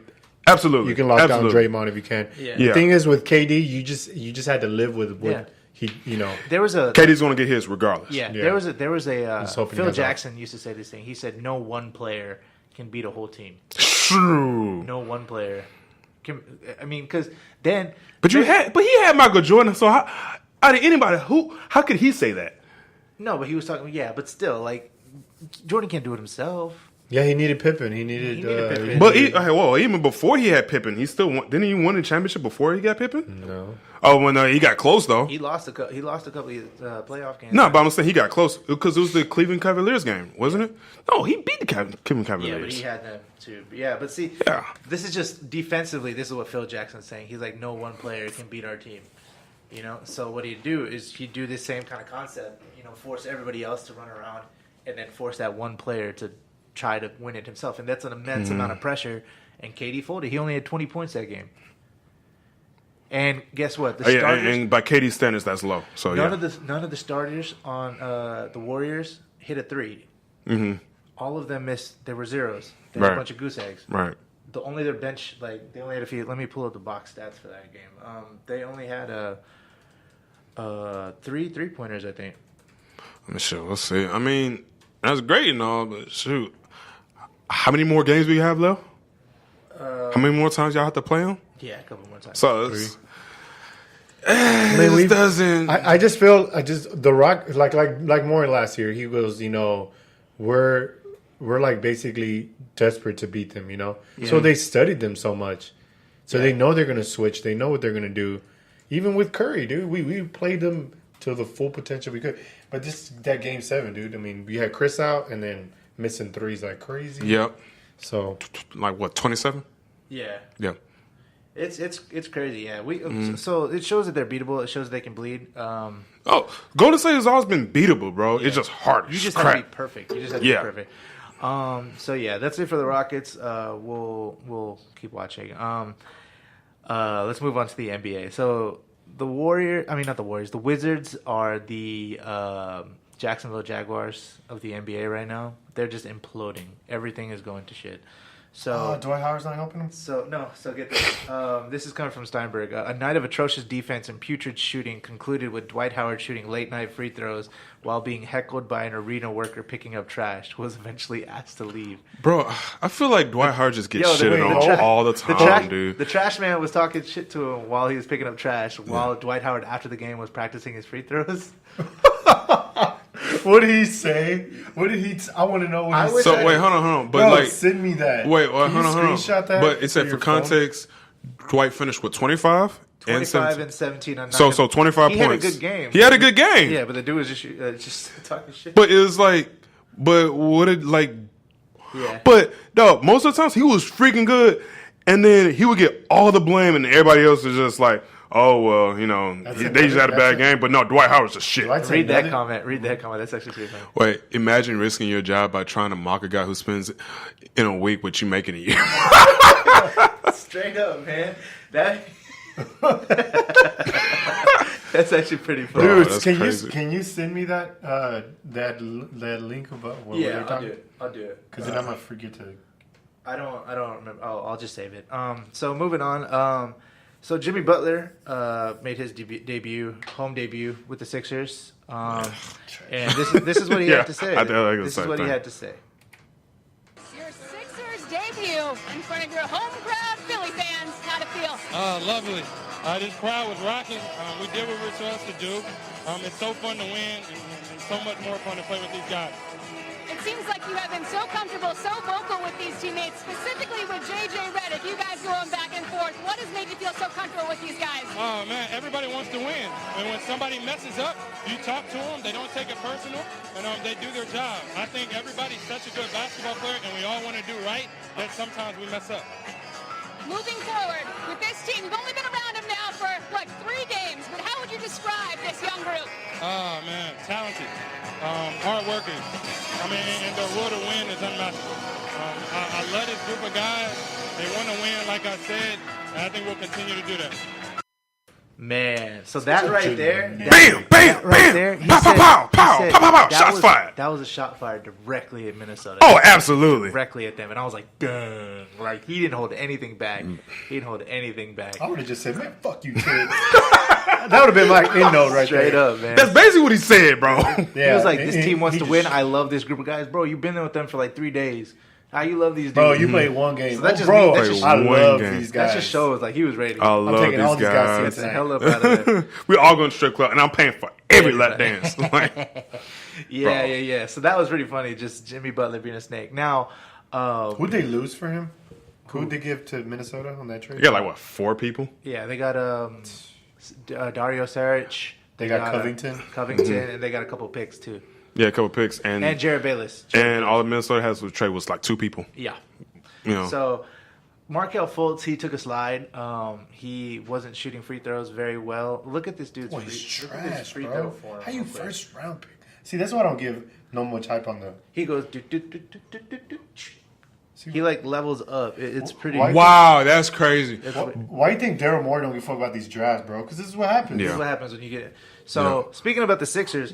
S3: Absolutely,
S1: You can lock
S3: Absolutely.
S1: down Draymond if you can.
S2: Yeah.
S1: The
S3: Yeah.
S1: thing is with KD, you just had to live with what
S2: Yeah.
S1: he, you know.
S2: There was a
S3: KD's going to get his regardless.
S2: yeah.
S1: Yeah.
S2: There was a
S1: Just hoping he
S2: Phil
S1: does that.
S2: Jackson used to say this thing. He said, "No one player can beat a whole team.
S3: True.
S2: No one player can." I mean, because then,
S3: But he had Michael Jordan. So how out of anybody, how could he say that?
S2: no, but he was talking. Yeah, but still, like Jordan can't do it himself.
S1: Yeah, he needed Pippen. He needed
S2: Pippen.
S3: But even before he had Pippen, he still didn't he win the championship before he got Pippen?
S1: no.
S3: Oh, when he got close though.
S2: He lost a couple of playoff games.
S3: No, but I'm saying he got close because it was the Cleveland Cavaliers game, wasn't it? No, he beat the Cleveland
S2: Yeah,
S3: Cavaliers.
S2: but he had them too. Yeah, but see,
S3: Yeah.
S2: this is just defensively. This is what Phil Jackson's saying. He's like, no one player can beat our team. You know, so what he'd do is he'd do this same kind of concept. You know, force everybody else to run around, and then force that one player to try to win it himself. And that's an immense amount of pressure. And KD folded. He only had 20 points that game. And guess what? The starters,
S3: and by KD standards, that's low. So
S2: none of the starters on the Warriors hit a 3.
S3: Mm-hmm.
S2: All of them missed. There were zeros. There was
S3: Right.
S2: a bunch of goose eggs.
S3: Right.
S2: Their bench, like they only had a few. Let me pull up the box stats for that game. They only had three 3-pointers, I think.
S3: Let me show. Let's see. I mean, that's great and all, but shoot, how many more games we have left? How many more times y'all have to play them?
S2: Yeah, a couple more times.
S3: So it's,
S1: mean,
S3: it doesn't.
S1: I just feel the Rock like more last year. He goes, you know, we're like basically desperate to beat them, you know. So they studied them so much, so they know they're gonna switch. They know what they're gonna do. Even with Curry, dude, we played them to the full potential we could. But that game 7, dude. I mean, we had Chris out and then missing threes like crazy.
S3: Yep.
S1: So
S3: Like what? 27.
S2: Yeah,
S3: Yeah.
S2: it's crazy. Yeah, so it shows that they're beatable. It shows that they can bleed.
S3: Oh, Golden State has always been beatable, bro. It's just hard.
S2: You just
S3: crap.
S2: have to be perfect. You just have to
S3: Yeah.
S2: be perfect. So yeah, that's it for the Rockets. We'll keep watching. Let's move on to the NBA. So the Wizards are the Jacksonville Jaguars of the NBA right now. They're just imploding. Everything is going to shit. So
S1: Dwight Howard's not helping him.
S2: So get this. This is coming from Steinberg. A night of atrocious defense and putrid shooting concluded with Dwight Howard shooting late-night free throws while being heckled by an arena worker picking up trash. Was eventually asked to leave.
S3: Bro, I feel like Dwight Howard just gets
S2: Yo,
S3: shitted on all the time, dude.
S2: The trash man was talking shit to him while he was picking up trash. While Dwight Howard, after the game, was practicing his free throws.
S1: What did he say? What did he? I want to know what he said.
S3: So wait, hold on. But
S1: Bro,
S3: like,
S1: send me that.
S3: wait,
S1: Can
S3: hold
S1: you
S3: on.
S1: Screenshot that.
S3: But it said for
S1: your phone?
S3: context, Dwight finished with 25
S2: 25 and 17 on 9.
S3: So 25
S2: he
S3: points.
S2: He had a good game.
S3: He had a good game.
S2: Yeah, but the dude was just talking shit.
S3: But it was like, but what it like?
S2: Yeah.
S3: But no, most of the times he was freaking good, and then he would get all the blame, and everybody else is just like, oh well, you know, they just had a bad game. But no, Dwight Howard's just shit.
S2: Read that comment. That's actually pretty funny.
S3: Wait, imagine risking your job by trying to mock a guy who spends in a week what you make in a year.
S2: Straight up, man. That's actually pretty funny.
S3: Bro,
S1: Dude,
S3: that's
S1: can
S3: crazy.
S1: you send me that that link about what
S2: Yeah,
S1: we're
S2: I'll
S1: talking?
S2: do it. I'll do it.
S1: Because then I might forget to.
S2: I don't remember. I'll just save it. So moving on. So Jimmy Butler made his home debut with the Sixers. And this is what he had to say. This is what he had to say.
S5: Your Sixers debut in front of your home crowd, Philly fans. How'd it feel?
S6: Lovely. This crowd was rocking. We did what we were supposed to do. It's so fun to win and so much more fun to play with these guys.
S5: It seems like you have been so comfortable, so vocal with these teammates, specifically with J.J. Redick. You guys going back and forth. What has made you feel so comfortable with these guys?
S6: Oh, man, everybody wants to win. And when somebody messes up, you talk to them. They don't take it personal, and they do their job. I think everybody's such a good basketball player, and we all want to do right, that sometimes we mess up.
S5: moving forward with this team, you've only been around them now for, 3 games, but how would you describe this young group?
S6: Oh, man, talented, hard workers. I mean, and their will to win is unmatchable. I love this group of guys. They want to win, like I said, and I think we'll continue to do that.
S2: Man, so that right there,
S3: Bam, bam,
S2: right
S3: bam.
S2: there, he
S3: Pow,
S2: said-
S3: pow, pow,
S2: he said
S3: pow, pow, pow.
S2: that
S3: Shots
S2: was-
S3: fired.
S2: That was a shot fired directly at Minnesota.
S3: Oh, absolutely.
S2: Directly at them, and I was like, "Dang!" Like he didn't hold anything back. He didn't hold anything back.
S1: I would have just said, man, fuck you, kid. That would have been like in note right
S2: Straight
S1: there.
S2: up, man.
S3: That's basically what he said, bro.
S1: Yeah,
S2: He was like, "This
S1: he-
S2: team wants
S1: he
S2: to
S1: just-
S2: win. I love this group of guys, bro. You've been there with them for like 3 days. How you love these dudes,
S1: Bro, you played one game.
S2: So that just
S1: bro,
S2: means- that just-
S1: I
S3: one
S1: love
S3: game.
S1: these guys.
S2: That just shows like he was ready.
S3: I love
S1: taking all
S3: these
S1: these guys
S3: guys.
S2: Get the hell up out of there.
S3: We all going to strip club, and I'm paying for every lap dance. Like,
S2: Yeah. So that was pretty funny. Just Jimmy Butler being a snake. Now,
S1: Who'd they lose for him? Who'd they give to Minnesota on that trade?
S3: you got like, what, 4 people?
S2: yeah, they got Dario Saric.
S1: They got Covington.
S2: And they got a couple picks too.
S3: Yeah, a couple picks. And
S2: Jared Bayless.
S3: all the Minnesota has to trade was like 2 people.
S2: Yeah.
S3: You know.
S2: So, Markelle Fultz, he took a slide. He wasn't shooting free throws very well. Look at this dude's
S1: Boy, he's
S2: look at this
S1: trash,
S2: free
S1: bro.
S2: throw form
S1: How you
S2: real quick.
S1: first round pick? See, that's why I don't give no much hype on the.
S2: He goes. He like levels up. It's pretty.
S1: Why-
S3: Wow, that's crazy.
S1: Why do you think Daryl Morey don't give a fuck about these drafts, bro? Because this is what happens.
S2: This
S3: Yeah.
S2: is what happens when you get it. So, speaking about the Sixers.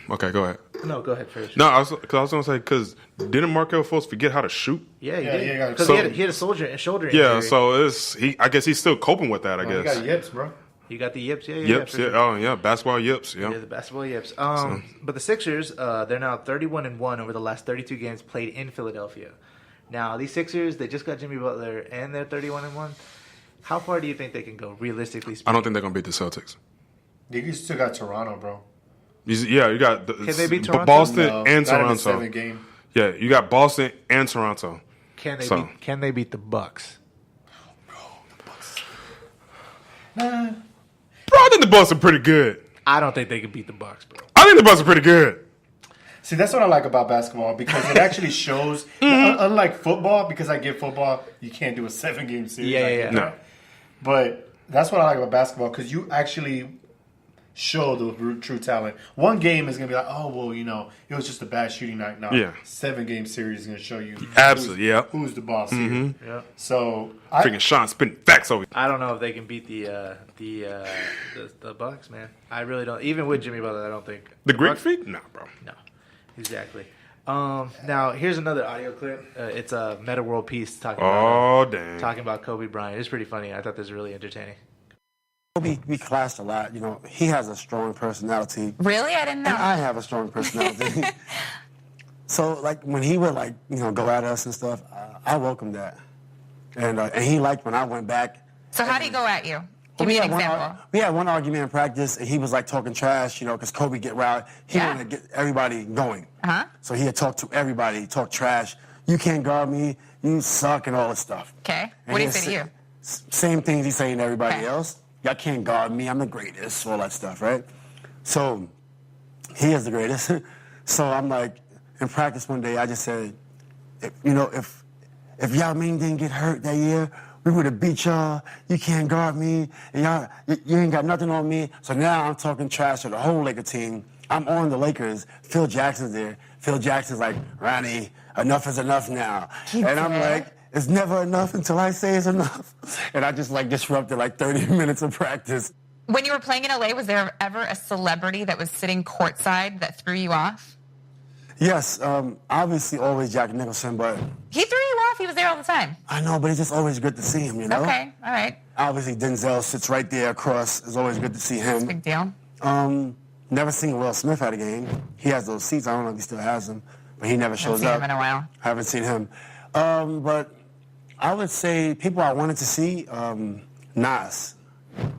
S3: Okay, go ahead.
S2: No, go ahead first.
S3: No, I was going to say, because didn't Markelle Fultz forget how to shoot?
S2: Yeah, he
S1: Yeah,
S2: did.
S1: yeah,
S2: Because
S3: so-
S2: he had a shoulder
S3: Yeah,
S2: injury.
S3: so I guess he's still coping with that, I
S1: You
S3: guess.
S1: got yips, bro.
S2: You got the yips. Yeah.
S3: Yips,
S2: for
S3: yeah.
S2: sure.
S3: Oh, yeah, basketball yips, yeah.
S2: Yeah, the basketball yips. But the Sixers, they're now 31-1 over the last 32 games played in Philadelphia. Now, these Sixers, they just got Jimmy Butler, and they're 31-1. How far do you think they can go, realistically speaking?
S3: I don't think they're going to beat the Celtics.
S1: You still got Toronto, bro.
S3: You got
S2: Can they beat Toronto?
S3: Boston
S1: No,
S3: and
S1: not in a
S3: Toronto.
S1: 7-game.
S3: Yeah, you got Boston and Toronto.
S2: Can they beat the Bucks?
S1: Nah.
S3: Bro, I think the Bucks are pretty good.
S2: I don't think they can beat the Bucks, bro.
S3: I think the Bucks are pretty good.
S1: See, that's what I like about basketball because it actually shows. Unlike football, because I get football, you can't do a 7-game series.
S2: Yeah,
S1: I
S2: yeah,
S1: get
S3: yeah.
S1: that. But that's what I like about basketball because you actually show the true talent. One game is going to be like, oh, well, it was just a bad shooting night. No,
S3: Yeah.
S1: 7-game series is going to show you
S3: Absolutely, yeah.
S1: who's the boss here.
S2: Yeah.
S1: So,
S3: Freaking Sean spitting facts over.
S2: I don't know if they can beat the Bucks, man. I really don't. Even with Jimmy Butler, I don't think.
S3: The Greek
S2: Bucks-
S3: feet? Nah, bro.
S2: No, exactly. Now here's another audio clip. It's a Meta World Peace talking about Kobe Bryant. It's pretty funny. I thought this was really entertaining.
S7: We clashed a lot. He has a strong personality.
S8: Really? I didn't know.
S7: And I have a strong personality. So, like, when he would, go at us and stuff, I welcomed that. And he liked when I went back.
S8: So how do you go at you? Give me an example.
S7: We had one argument in practice, and he was, talking trash, because Kobe get riled. He
S8: Yeah.
S7: wanted to get everybody going.
S8: Uh-huh.
S7: So he had talked to everybody, talk trash. You can't guard me. You suck and all this stuff.
S8: Okay.
S7: And
S8: What do you
S7: he
S8: say to you?
S7: Same things he's saying to everybody
S8: Okay.
S7: else. Y'all can't guard me. I'm the greatest. All that stuff, right? So he is the greatest. So I'm like, in practice one day, I just said, if Yao Ming didn't get hurt that year, we would have beat y'all. You can't guard me. And you ain't got nothing on me. So now I'm talking trash to the whole Laker team. I'm on the Lakers. Phil Jackson's there. Phil Jackson's like, Ronnie, enough is enough now. And I'm like, it's never enough until I say it's enough. And I just disrupted 30 minutes of practice.
S8: When you were playing in LA, was there ever a celebrity that was sitting courtside that threw you off?
S7: Yes, obviously always Jack Nicholson, but
S8: He threw you off. He was there all the time.
S7: I know, but it's just always good to see him,
S8: Okay. All right.
S7: Obviously Denzel sits right there across. It's always good to see him.
S8: Big deal.
S7: Never seen Will Smith at a game. He has those seats. I don't know if he still has them, but he never shows
S8: Haven't seen
S7: up.
S8: him in a while.
S7: Haven't seen him. But I would say people I wanted to see, Nas.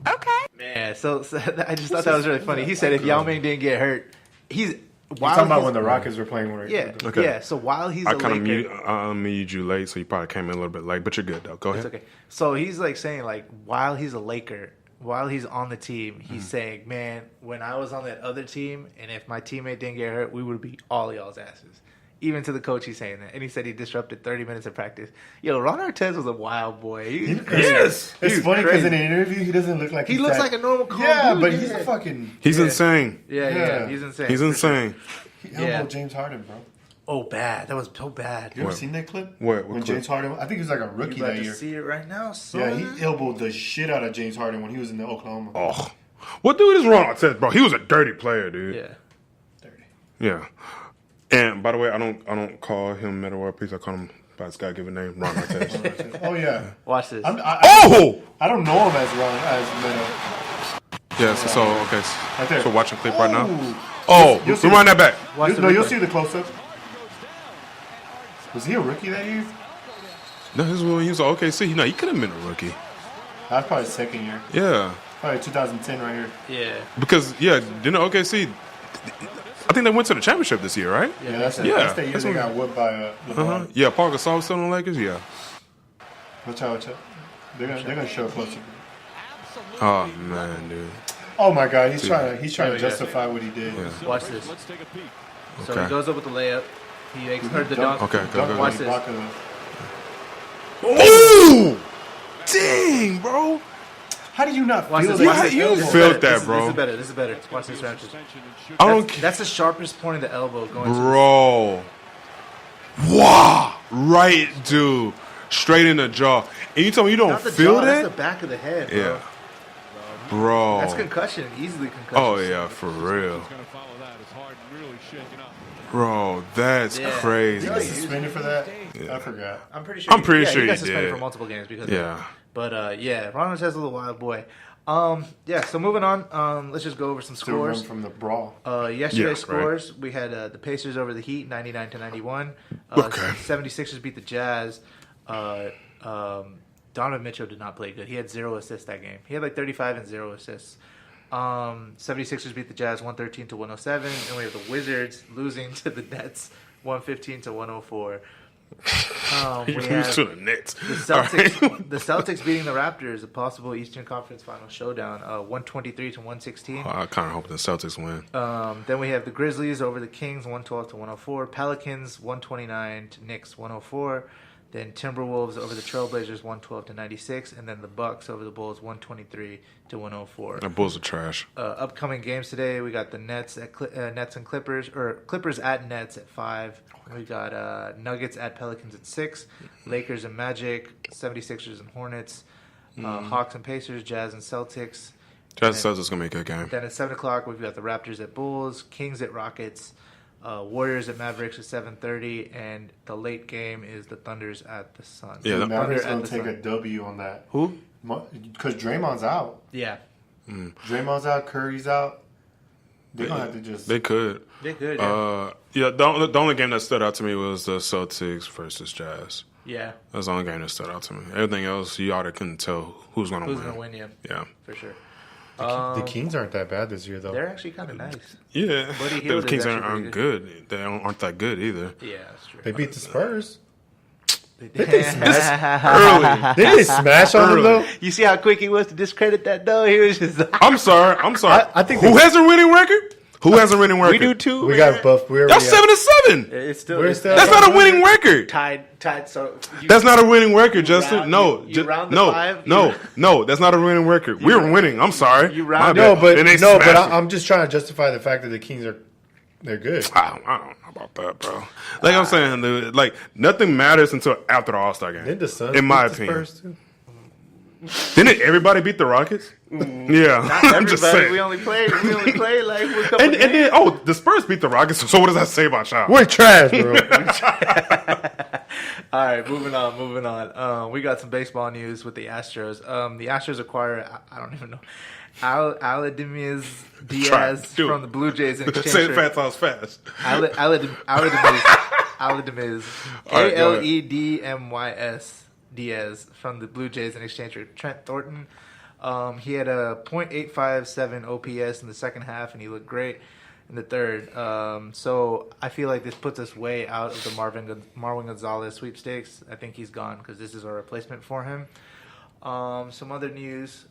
S8: Okay.
S2: Man, so I just thought that was really funny. He said if Yao Ming didn't get hurt,
S1: You're talking about when the Rockets were playing with
S2: Yeah,
S3: Okay.
S2: yeah. So while he's
S3: I
S2: a
S3: kind of
S2: Laker,
S3: muted you late, so you probably came in a little bit late, but you're good, though. Go ahead.
S2: it's okay. So he's saying while he's a Laker, while he's on the team, he's saying, man, when I was on that other team, and if my teammate didn't get hurt, we would beat all y'all's asses. Even to the coach, he's saying that. And he said he disrupted 30 minutes of practice. Yo, Ron Artest was a wild boy.
S1: Yes. It's funny because in an interview, he doesn't look like
S2: he looks like a normal calm dude.
S1: But he's a fucking...
S3: He's insane.
S2: Yeah. He's insane.
S3: He's insane.
S1: He elbowed James Harden, bro.
S2: Oh, bad. That was so bad.
S1: You ever seen that clip?
S3: What
S1: When
S3: clip?
S1: James Harden... I think he was like a rookie that year.
S2: You see it right now, son.
S1: Yeah, he elbowed the shit out of James Harden when he was in the Oklahoma.
S3: Oh. What dude is wrong? I said, bro, he was a dirty player, dude.
S2: Yeah.
S1: Dirty.
S3: Yeah. And by the way, I don't call him Metta World Peace. I call him by his God-given name, Ron Artest.
S1: Oh, yeah.
S2: Watch this.
S1: I don't know him as Ron, as Metta.
S3: Yeah, so okay.
S1: Right there.
S3: So watching clip right now.
S1: Oh,
S3: rewind that back.
S1: You'll see the close-up. Was he a rookie that year?
S3: No, this is when he was at OKC. No, he could have been a rookie.
S1: That's probably his second year.
S3: Yeah.
S1: Probably 2010 right here.
S2: Yeah.
S3: Because, didn't OKC... I think they went to the championship this year, right?
S1: Yeah, that's the year they got whipped by LeBron.
S3: Yeah, Paul Gasol was still on the Lakers, yeah.
S1: Watch out. They're gonna show a close-up.
S3: Oh, man, dude.
S1: Oh, my God. He's trying to justify what he did.
S3: Yeah.
S2: Watch this. So
S3: Okay.
S2: he goes up with the layup. He makes the dunk.
S3: Okay, go.
S2: Watch this.
S3: Ooh! Dang, bro.
S1: How do you not
S2: Watch
S1: feel
S2: this.
S1: that?
S3: How you
S2: This is
S3: felt
S2: better.
S3: that, bro?
S2: This is better. Watch this, Raptors.
S3: I don't
S2: That's the sharpest point of the elbow going
S3: Bro. Wow. Right, dude. Straight in the jaw. And you told me you don't
S2: Not the
S3: feel
S2: jaw,
S3: that?
S2: That's the back of the head, bro.
S3: Yeah. Bro.
S2: That's concussion. Easily concussion.
S3: Oh, yeah, for real. Bro, that's crazy.
S1: He got suspended for that? Yeah. I forgot.
S2: I'm pretty sure.
S3: He
S2: he got suspended
S3: did.
S2: for multiple games because of
S3: Yeah.
S2: that. But Ron Artest is a little wild boy. So moving on. Let's just go over some
S1: Still run
S2: scores.
S1: from the brawl.
S2: Yesterday's
S3: Yeah, right.
S2: scores, we had the Pacers over the Heat, 99-91.
S3: Okay.
S2: 76ers beat the Jazz. Donovan Mitchell did not play good. He had 0 assists that game. He had like 35 and 0 assists. 76ers beat the Jazz 113-107, and we have the Wizards losing to the Nets 115-104. We have
S3: to the Nets.
S2: the Celtics, the Celtics beating the Raptors, a possible Eastern Conference Final showdown, 123-116.
S3: I kind of hope the Celtics win.
S2: Then we have the Grizzlies over the Kings, 112-104. Pelicans, 129 to Knicks, 104. Then Timberwolves over the Trailblazers, 112-96, and then the Bucks over the Bulls, 123-104.
S3: The Bulls are trash.
S2: Upcoming games today, we got the Nets at Nets and Clippers, or Clippers at Nets at 5. We got Nuggets at Pelicans at 6. Lakers and Magic, 76ers and Hornets, Hawks and Pacers, Jazz and Celtics.
S3: Jazz and Celtics gonna be a good game.
S2: Then at 7 o'clock, we've got the Raptors at Bulls, Kings at Rockets, Warriors at Mavericks at 7:30, and the late game is the Thunders at the Suns.
S3: Yeah,
S1: The
S3: the
S1: Mavericks
S2: Thunder
S1: going
S2: at
S1: to take
S2: the
S1: a W on that.
S2: Who?
S1: Because Draymond's out.
S2: Yeah.
S1: Draymond's out. Curry's out. They're going to have to just...
S3: They could.
S2: They could,
S3: The only game that stood out to me was the Celtics versus Jazz.
S2: Yeah.
S3: That's the only game that stood out to me. Everything else, you ought to couldn't tell who's going to win.
S2: Who's going to win,
S3: Yeah.
S2: for sure.
S1: the Kings aren't that bad this year, though.
S2: They're actually kind of nice.
S3: Yeah.
S2: Buddy Hield
S3: The
S2: is
S3: Kings
S2: actually
S3: aren't
S2: pretty
S3: good. They aren't that good either.
S2: Yeah, that's true.
S1: They beat the Spurs.
S2: They
S1: They smash
S3: Early.
S1: They didn't smash on them, though.
S2: You see how quick he was to discredit that, though? He was just like,
S3: I'm sorry.
S1: I think
S3: Who has a winning record? Who has a winning record?
S2: we do too.
S1: We
S2: man.
S1: got buffed. We're
S3: That's 7-7.
S2: It's still,
S1: We're still-
S3: That's not a winning record.
S2: tied. So
S3: That's not a winning record, Justin.
S2: round- you round the
S3: no,
S2: five?
S3: no. That's not a winning record. We're winning. I'm sorry.
S2: You
S3: My
S2: round-
S3: bad.
S1: No, but
S3: And they smashed it.
S1: I'm just trying to justify the fact that the Kings they're good.
S3: I don't know about that, bro. Like I'm saying, dude, like nothing matters until after the All-Star game.
S1: Did the Suns
S3: in my
S1: beat the
S3: opinion.
S1: Spurs too?
S3: Didn't everybody beat the Rockets? Yeah,
S2: Not
S3: I'm just
S2: everybody.
S3: saying.
S2: We only played like a couple
S3: And then the Spurs beat the Rockets. So what does that say about y'all?
S1: We're trash, bro.
S2: All right, moving on. We got some baseball news with the Astros. The Astros acquire, I don't even know, Aledmys Diaz
S3: Do it.
S2: from the Blue Jays in exchange
S3: Say it
S2: for
S3: fast.
S2: Aledmys,
S3: All right, go ahead.
S2: Aledmys Diaz from the Blue Jays in exchange for Trent Thornton. He had a .857 OPS in the second half, and he looked great in the third. So I feel like this puts us way out of the Marwin Gonzalez sweepstakes. I think he's gone because this is our replacement for him. Some other news.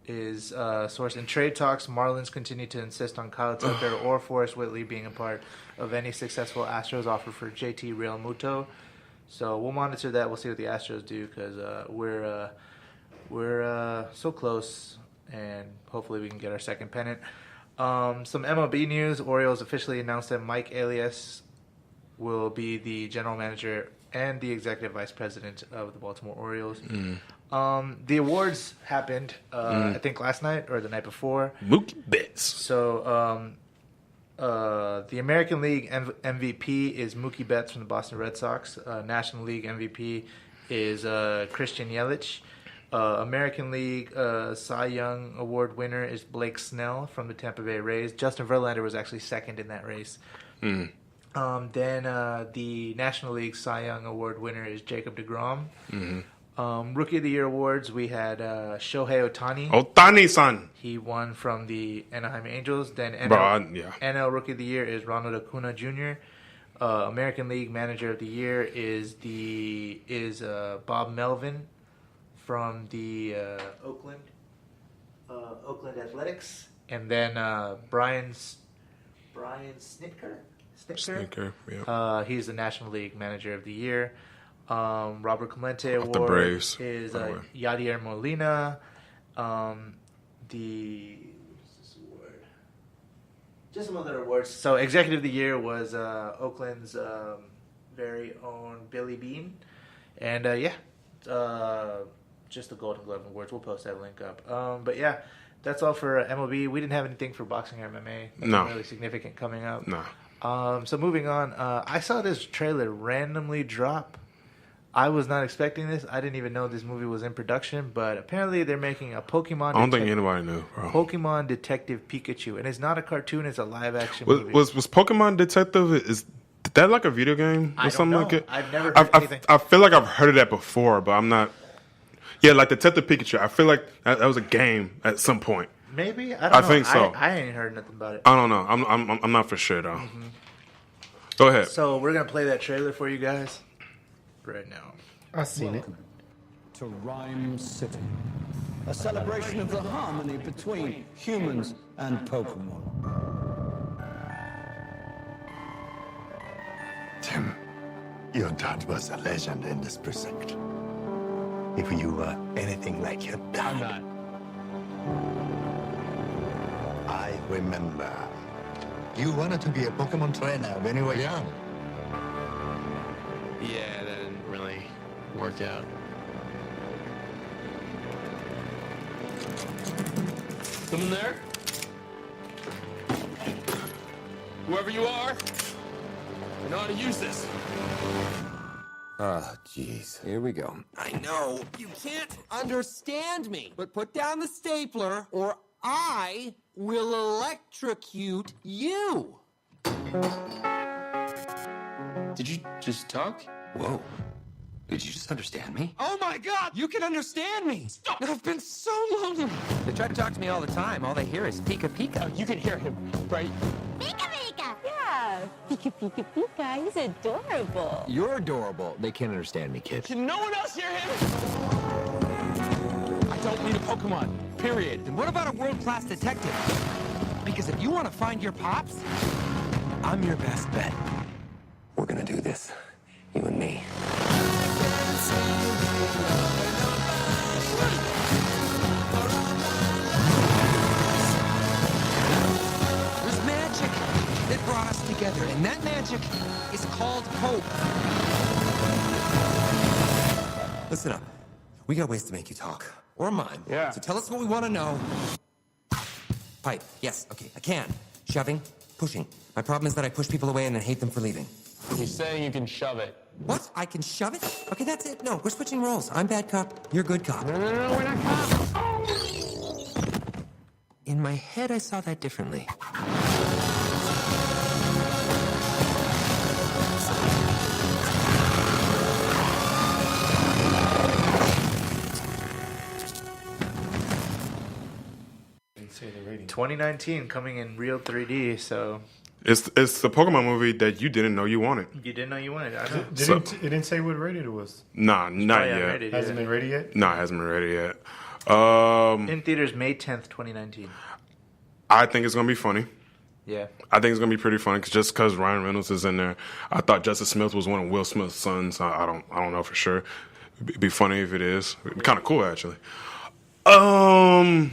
S2: is source in trade talks. Marlins continue to insist on Kyle Tucker or Forrest Whitley being a part of any successful Astros offer for JT Realmuto. So we'll monitor that. We'll see what the Astros do because we're so close, and hopefully we can get our second pennant. Some MLB news. Orioles officially announced that Mike Elias will be the general manager and the executive vice president of the Baltimore Orioles. The awards happened, I think, last night or the night before.
S3: Mookie Betts.
S2: So the American League MVP is Mookie Betts from the Boston Red Sox. National League MVP is Christian Yelich. American League Cy Young Award winner is Blake Snell from the Tampa Bay Rays. Justin Verlander was actually second in that race. Then the National League Cy Young Award winner is Jacob deGrom. Rookie of the Year awards, we had Shohei Ohtani.
S3: Ohtani-san.
S2: He won from the Anaheim Angels. Then NL Rookie of the Year is Ronald Acuna Jr. American League Manager of the Year is Bob Melvin from the Oakland Athletics. And then Brian Snitker.
S3: Yeah.
S2: He's the National League Manager of the Year. Robert Clemente Award
S3: the Braves,
S2: is Yadier Molina. Just some other awards. So Executive of the Year was Oakland's very own Billy Beane. And just the Golden Glove Awards. We'll post that link up. But yeah, that's all for MLB. We didn't have anything for boxing or MMA. Nothing really significant coming up.
S3: No.
S2: So moving on, I saw this trailer randomly drop. I was not expecting this. I didn't even know this movie was in production, but apparently they're making a Pokemon.
S3: I don't think anybody knew, bro.
S2: Pokemon Detective Pikachu, and it's not a cartoon; it's a live-action movie.
S3: Was Pokemon Detective? Is that like a video game or something like it?
S2: I've never heard anything.
S3: I feel like I've heard of that before, but I'm not. Yeah, like Detective Pikachu. I feel like that was a game at some point.
S2: Maybe I don't know.
S3: I think so.
S2: I ain't heard nothing about it.
S3: I don't know. I'm not for sure though. Go ahead.
S2: So we're gonna play that trailer for you guys right now.
S1: I've seen it.
S9: To Rhyme City, a celebration of the harmony between humans and Pokemon.
S10: Tim, your dad was a legend in this precinct. If you were anything like your dad.
S9: I'm not.
S10: I remember. You wanted to be a Pokemon trainer when you were young.
S11: Yeah, that didn't really work out. Someone there? Whoever you are, I know how to use this.
S12: Oh, jeez. Here we go. I know. You can't understand me. But put down the stapler, or I will electrocute you.
S11: Did you just talk?
S12: Whoa. Did you just understand me? Oh, my God! You can understand me! Stop! I've been so lonely. They try to talk to me all the time. All they hear is Pika Pika.
S11: You can hear him, right?
S5: Pika Pika! Yeah, Pika Pika Pika. He's adorable.
S12: You're adorable. They can't understand me, kid.
S11: Can no one else hear him? I don't need a Pokemon, period.
S12: Then what about a world-class detective? Because if you want to find your pops, I'm your best bet. We're gonna do this. You and me. There's magic that brought us together, and that magic is called hope. Listen up. We got ways to make you talk. Or mime.
S11: Yeah.
S12: So tell us what we want to know. Pipe. Yes. Okay. I can. Shoving. Pushing. My problem is that I push people away and then hate them for leaving.
S11: He's saying you can shove it.
S12: What? I can shove it? Okay, that's it. No, we're switching roles. I'm bad cop. You're good cop.
S11: No, we're not cops.
S12: In my head, I saw that differently.
S1: Didn't say the rating.
S2: 2019 coming in real 3D, so
S3: It's the Pokemon movie that you didn't know you wanted.
S2: You didn't know you wanted it. I know.
S1: It didn't say what rated it was.
S3: Nah, not yet.
S2: Rated,
S1: Hasn't been ready yet?
S3: Nah, it hasn't been ready yet.
S2: In theaters May 10th, 2019.
S3: I think it's going to be funny.
S2: Yeah.
S3: I think it's going to be pretty funny just because Ryan Reynolds is in there. I thought Justice Smith was one of Will Smith's sons. I don't know for sure. It'd be funny if it is. It'd be kind of cool, actually.
S2: Ryan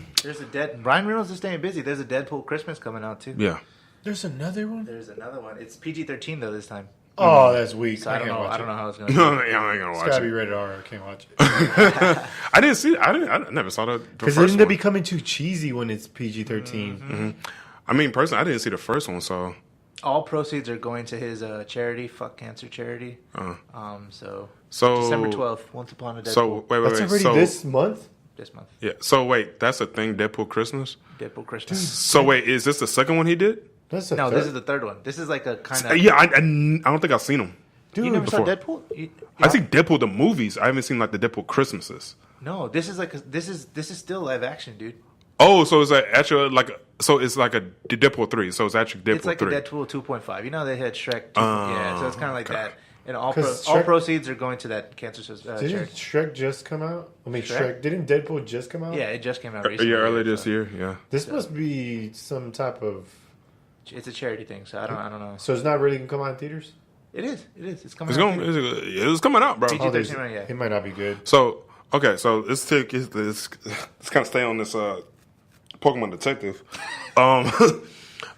S2: Reynolds is staying busy. There's a Deadpool Christmas coming out, too.
S3: Yeah.
S1: There's another one?
S2: There's another one. It's PG-13, though, this time.
S1: Oh, that's weak.
S2: So I don't know how it's going to
S3: be. No, I ain't going to watch it.
S1: It's got to be rated R. I can't watch it.
S3: I didn't see it. I never saw the first one.
S1: Because it ended up becoming too cheesy when it's PG-13.
S3: Mm-hmm. I mean, personally, I didn't see the first one, so...
S2: All proceeds are going to his charity, Fuck Cancer Charity. So December 12th, Once Upon a Deadpool.
S3: So, wait.
S1: That's already this month?
S2: This month.
S3: Yeah. So, wait, that's a thing, Deadpool Christmas?
S2: Deadpool Christmas.
S3: So, wait, is this the second one he did?
S2: This is the third one. This is like a kind of...
S3: Yeah, I don't think I've seen him.
S2: Dude, you never saw Deadpool?
S3: I see Deadpool the movies. I haven't seen like the Deadpool Christmases.
S2: No, this is still live action, dude.
S3: Oh, so it's it's like a Deadpool 3. So it's actually Deadpool 3.
S2: It's like a Deadpool 2.5. You know they had Shrek. Yeah, so it's kind of like that. And all proceeds are going to that cancer charity.
S1: Didn't Shrek just come out? I mean, Shrek. Didn't Deadpool just come out?
S2: Yeah, it just came out recently.
S3: Yeah, earlier this year. Yeah.
S1: This must be some type of...
S2: It's a charity thing, so I don't know.
S1: So it's not really going to come out in theaters?
S2: It is. It's coming out.
S3: It's coming out, bro.
S2: PG-13,
S1: It might not be good.
S3: So, okay, so let's kind of stay on this Pokemon detective.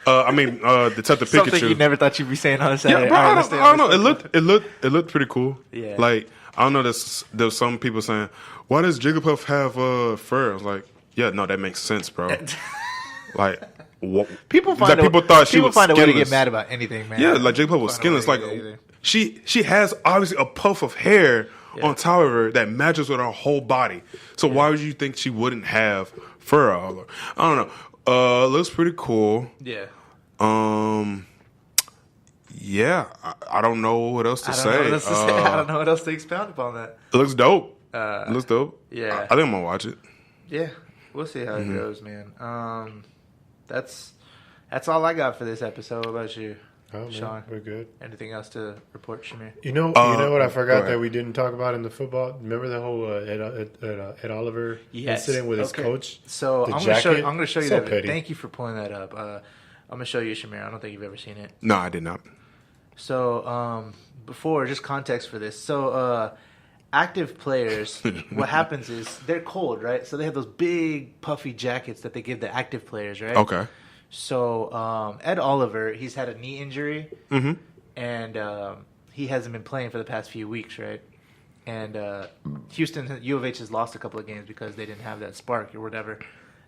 S3: Detective Pikachu.
S2: Something you never thought you'd be saying on a Saturday.
S3: Yeah, bro, I don't know. It looked pretty cool.
S2: Yeah.
S3: Like, I don't know. There's some people saying, "Why does Jigglypuff have fur?" I was like, "Yeah, no, that makes sense, bro." Like,
S2: people find a way to get mad about anything, man.
S3: Yeah, like Jigglypuff was skinless. Like, she has obviously a puff of hair on top of her that matches with her whole body. So why would you think she wouldn't have fur all over? I don't know. Looks pretty cool.
S2: Yeah.
S3: Yeah. I don't know what else to say.
S2: I don't know what else to expound upon that.
S3: It looks dope.
S2: Yeah.
S3: I think I'm gonna watch it.
S2: Yeah. We'll see how it goes, man. That's all I got for this episode. What about you, Sean?
S1: We're good.
S2: Anything else to report, Shamir?
S1: You know what I forgot that we didn't talk about in the football? Remember the whole Ed Oliver incident with his coach?
S2: So I'm going to show you that.
S1: Petty.
S2: Thank you for pulling that up. I'm going to show you, Shamir. I don't think you've ever seen it.
S3: No, I did not.
S2: So before, just context for this. So active players, what happens is they're cold, right? So they have those big puffy jackets that they give the active players, right?
S3: Okay.
S2: So Ed Oliver, he's had a knee injury, and he hasn't been playing for the past few weeks, right? And Houston, U of H has lost a couple of games because they didn't have that spark or whatever.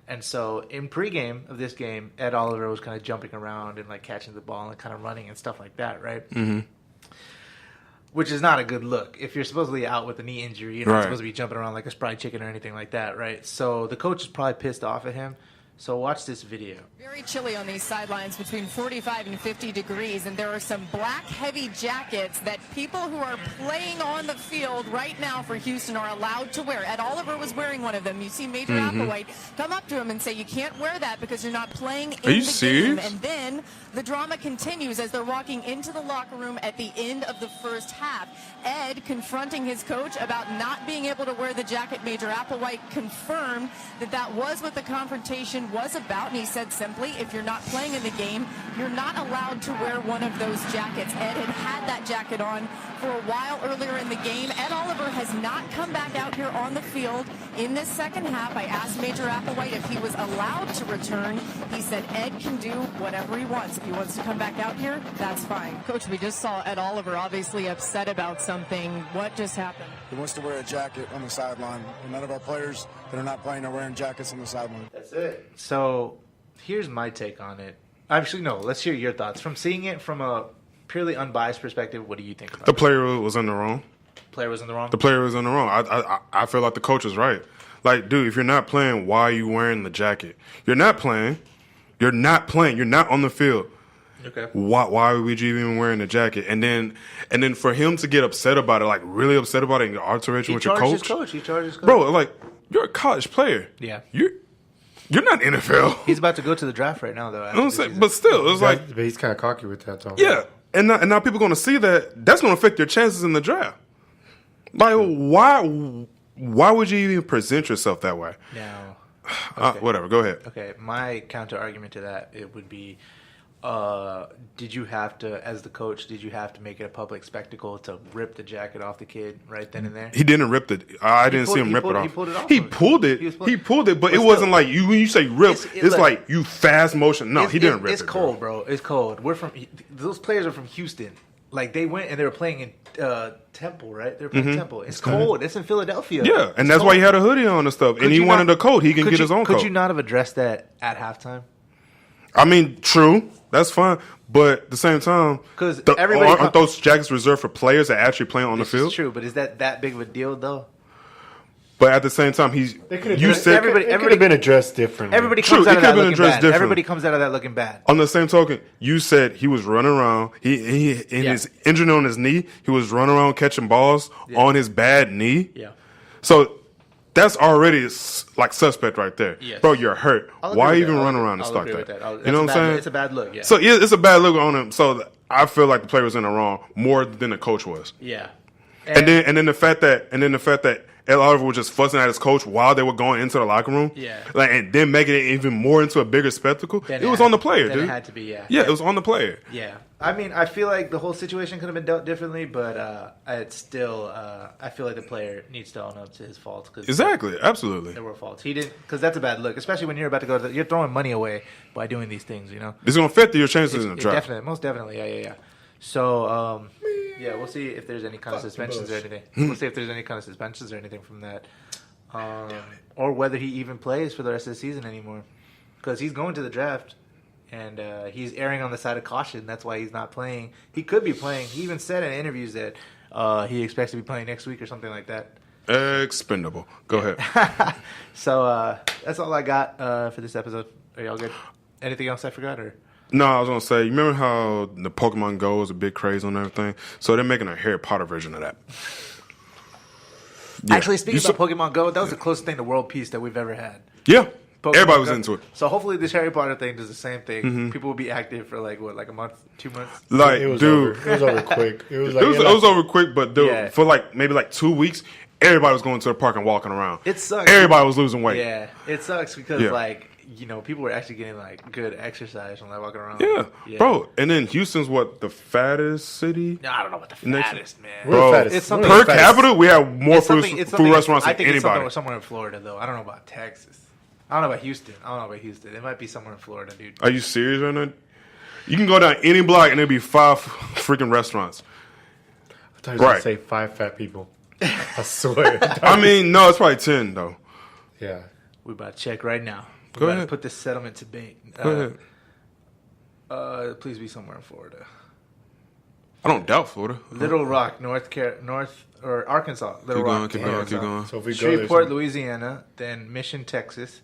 S2: And so in pregame of this game, Ed Oliver was kind of jumping around and like catching the ball and kind of running and stuff like that, right? Mm-hmm. Which is not a good look. If you're supposedly out with a knee injury, you're not supposed to be jumping around like a spry chicken or anything like that, right? So the coach is probably pissed off at him. So watch this video.
S13: Very chilly on these sidelines, between 45 and 50 degrees, and there are some black heavy jackets that people who are playing on the field right now for Houston are allowed to wear. Ed Oliver was wearing one of them. You see Major Applewhite come up to him and say, "You can't wear that because you're not playing in the game." And then the drama continues as they're walking into the locker room at the end of the first half. Ed confronting his coach about not being able to wear the jacket. Major Applewhite confirmed that was what the confrontation was about, and he said simply, if you're not playing in the game, you're not allowed to wear one of those jackets. Ed had that jacket on for a while earlier in the game. Ed Oliver has not come back out here on the field in this second half. I asked Major Applewhite if he was allowed to return. He said Ed can do whatever he wants. If he wants to come back out here, that's fine. Coach, we just saw Ed Oliver obviously upset about something. What just happened?
S14: He wants to wear a jacket on the sideline. None of our players that are not playing are wearing jackets on the sideline.
S2: That's it. So here's my take on it. Actually, no, let's hear your thoughts. From seeing it from a purely unbiased perspective, what do you think about it?
S3: The player was in the wrong.
S2: Player was in the wrong?
S3: The player was in the wrong. I feel like the coach is right. Like, dude, if you're not playing, why are you wearing the jacket? You're not playing. You're not playing. You're not on the field.
S2: Okay.
S3: Why would you even wearing the jacket? And then for him to get upset about it, like really upset about it, and get alteration with your coach.
S2: He charged his coach.
S3: Bro, like, you're a college player.
S2: Yeah.
S3: You're not NFL.
S2: He's about to go to the draft right now, though.
S3: I'm saying, but still, it's like
S1: but he's kind of cocky with that, though.
S3: Yeah, and now people are going to see that. That's going to affect your chances in the draft. Like, why would you even present yourself that way?
S2: Now,
S3: whatever. Go ahead.
S2: Okay, my counter argument to that it would be, did you have to, as the coach, did you have to make it a public spectacle to rip the jacket off the kid right then and there?
S3: He didn't rip it. I didn't see him rip it off.
S2: He pulled it off.
S3: He pulled it, but it wasn't like you when you say rip. It's like you fast motion. No, he didn't rip it.
S2: It's cold, bro. It's cold. Those players are from Houston. Like they went and they were playing in Temple, right? They were playing Temple. It's cold. It's in Philadelphia.
S3: Yeah, and that's why he had a hoodie on and stuff. And he wanted a coat. He can get his own coat.
S2: Could you not have addressed that at halftime?
S3: I mean, true. That's fine. But at the same time,
S2: because
S3: aren't those jackets reserved for players that actually play on the field?
S2: It's true, but is that big of a deal though?
S3: But at the same time,
S1: it could have been addressed differently.
S2: Everybody comes out of that looking bad. Everybody comes out of that looking bad.
S3: On the same token, you said he was running around. His injury on his knee, he was running around catching balls on his bad knee.
S2: Yeah.
S3: So that's already like suspect right there.
S2: Yes.
S3: Bro, you're hurt. Why even run around and start that? You know what I'm saying?
S2: It's a bad look. Yeah.
S3: So it's a bad look on him. So I feel like the player was in the wrong more than the coach was.
S2: Yeah.
S3: And then the fact that Ed Oliver was just fussing at his coach while they were going into the locker room.
S2: Yeah.
S3: Like, and then making it even more into a bigger spectacle. It was on the player, dude.
S2: It had to be, yeah.
S3: Yeah, it was on the player.
S2: Yeah. I mean, I feel like the whole situation could have been dealt differently, but it's still, I feel like the player needs to own up to his faults.
S3: Exactly. Absolutely.
S2: There were faults. He didn't, because that's a bad look, especially when you're about to go you're throwing money away by doing these things, you know?
S3: It's going to affect your chances in the draft.
S2: Definitely. Most definitely. Yeah. So, we'll see if there's any kind of suspensions or anything. We'll see if there's any kind of suspensions or anything from that. Or whether he even plays for the rest of the season anymore. Because he's going to the draft, and he's erring on the side of caution. That's why he's not playing. He could be playing. He even said in interviews that he expects to be playing next week or something like that.
S3: Expendable. Go ahead.
S2: So that's all I got for this episode. Are y'all good? Anything else I forgot? Or?
S3: No, I was going to say, you remember how the Pokemon Go was a big craze on everything? So they're making a Harry Potter version of that. Yeah.
S2: Actually, speaking about Pokemon Go, that was the closest thing to world peace that we've ever had.
S3: Yeah.
S2: Pokemon
S3: Everybody was
S2: Go.
S3: into it.
S2: So hopefully this Harry Potter thing does the same thing. Mm-hmm. People will be active for like a month, 2 months?
S3: Like,
S1: it was
S3: dude.
S1: Over. It was over quick. It was
S3: over quick, but dude, for maybe 2 weeks, everybody was going to the park and walking around.
S2: It sucks.
S3: Everybody was losing weight.
S2: Yeah. It sucks because people were actually getting good exercise when they walking around.
S3: Yeah, bro. And then Houston's the fattest city?
S2: No, I don't know what the fattest, man.
S3: Bro,
S2: it's
S3: per capita, we have more food restaurants than anybody.
S2: I think it's somewhere in Florida, though. I don't know about Texas. I don't know about Houston. It might be somewhere in Florida, dude.
S3: Are you serious right now? You can go down any block and there'll be 5 freaking restaurants.
S1: I thought you were going to say 5 fat people. I swear.
S3: I mean, no, it's probably 10, though.
S1: Yeah.
S2: We're about to check right now.
S3: Go ahead.
S2: To put this settlement to bait.
S3: Go
S2: ahead. Please be somewhere in Florida.
S3: I don't doubt Florida.
S2: Little Rock, Arkansas. Keep
S3: going.
S2: So if we Shreveport, Louisiana, then Mission, Texas.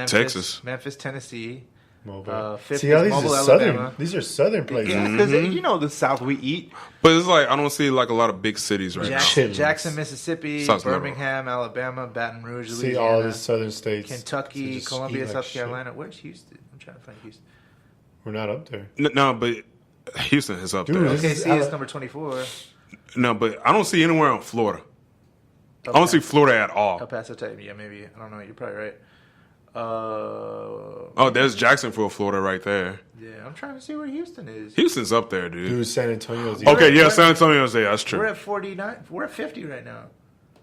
S3: Texas.
S2: Memphis, Tennessee.
S1: Mobile.
S2: Mobile, Alabama.
S1: These are southern places.
S2: Yeah, because you know the South we eat.
S3: But it's I don't see a lot of big cities right now.
S2: Jackson, Mississippi, Birmingham, Alabama, Baton Rouge, Louisiana.
S1: See all the southern states.
S2: Kentucky, Columbia, South Carolina. Where's Houston? I'm trying to find Houston.
S1: We're not up there.
S3: No, but Houston is up there.
S2: OKC is number 24.
S3: No, but I don't see anywhere in Florida. I don't see Florida at all.
S2: El Paso type. Yeah, maybe. I don't know. You're probably right.
S3: There's Jacksonville, Florida, right there.
S2: Yeah, I'm trying to see where Houston is.
S3: Houston's up there, dude.
S1: Dude, San Antonio's.
S3: San Antonio's there. That's true.
S2: We're at 49. We're at 50 right now.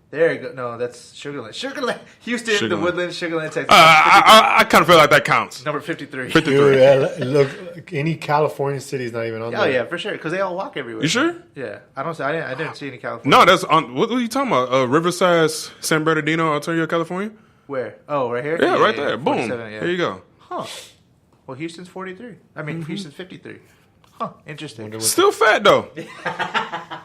S2: There you go. No, that's Sugarland. Houston, the Woodlands, Sugarland, Texas.
S3: I kind of feel like that counts.
S2: Number 53.
S1: Dude, look, any California city is not even on there.
S2: Oh yeah, for sure, because they all walk everywhere.
S3: You sure?
S2: Yeah, I didn't see any California.
S3: No, that's on. What are you talking about? Riverside, San Bernardino, Ontario, California.
S2: Where? Oh, right here.
S3: Yeah, right there. Boom. There you go.
S2: Huh. Well, Houston's 43. Houston's 53. Huh. Interesting.
S3: Still fat though.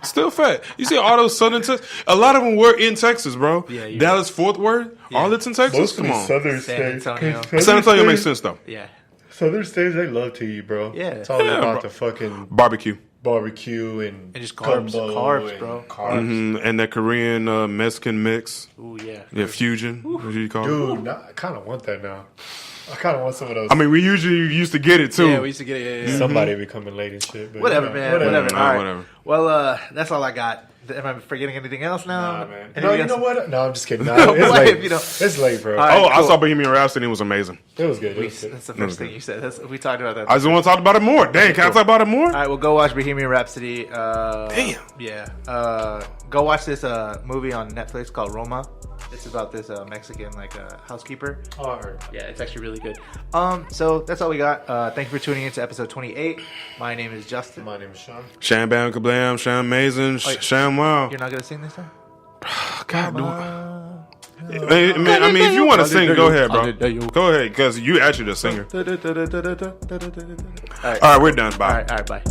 S3: Still fat. You see all those southern Texas? A lot of them were in Texas, bro. Yeah, Dallas, Fort Worth, Arlington, Texas.
S1: Mostly
S3: come on.
S1: Southern
S2: states.
S3: San Antonio makes sense though.
S2: Yeah.
S1: Southern states, they love to eat, bro.
S2: Yeah.
S1: It's all about the fucking
S3: barbecue.
S1: barbecue and
S2: just carbs,
S1: and
S2: bro.
S1: Carbs.
S3: And that Korean Mexican mix.
S2: Ooh, yeah.
S3: Yeah, fusion. What do you call it?
S1: Dude, I kind of want that now. I kind of want some of those.
S3: I mean, we usually used to get it too.
S2: Yeah, we used to get it. Yeah.
S1: Somebody be coming late and shit. But
S2: Whatever, man. Whatever. All right.
S3: Whatever.
S2: Well, that's all I got. Am I forgetting anything else now?
S1: Nah, man. No, you know what? No, I'm just kidding. Nah, it's late. It's late, bro.
S2: Right,
S3: I saw Bohemian Rhapsody. It was amazing.
S1: It was good.
S2: That's the first thing you said. We talked about that.
S3: I just want to talk about it more. Dang, can I talk about it more?
S2: All right, well, go watch Bohemian Rhapsody.
S3: Damn.
S2: Yeah. Go watch this movie on Netflix called Roma. It's about this Mexican housekeeper.
S1: Oh, I heard.
S2: Yeah, it's actually really good. So that's all we got. Thank you for tuning in to episode 28. My name is Justin.
S1: My name is Sean.
S3: Sham Bam Kablam, Sham Amazing, Sham Wow.
S2: You're not gonna sing this time?
S3: God, I mean, if you want to sing, go ahead, bro. Go ahead, because you actually the singer. All right, we're done. Bye.
S2: All right, bye.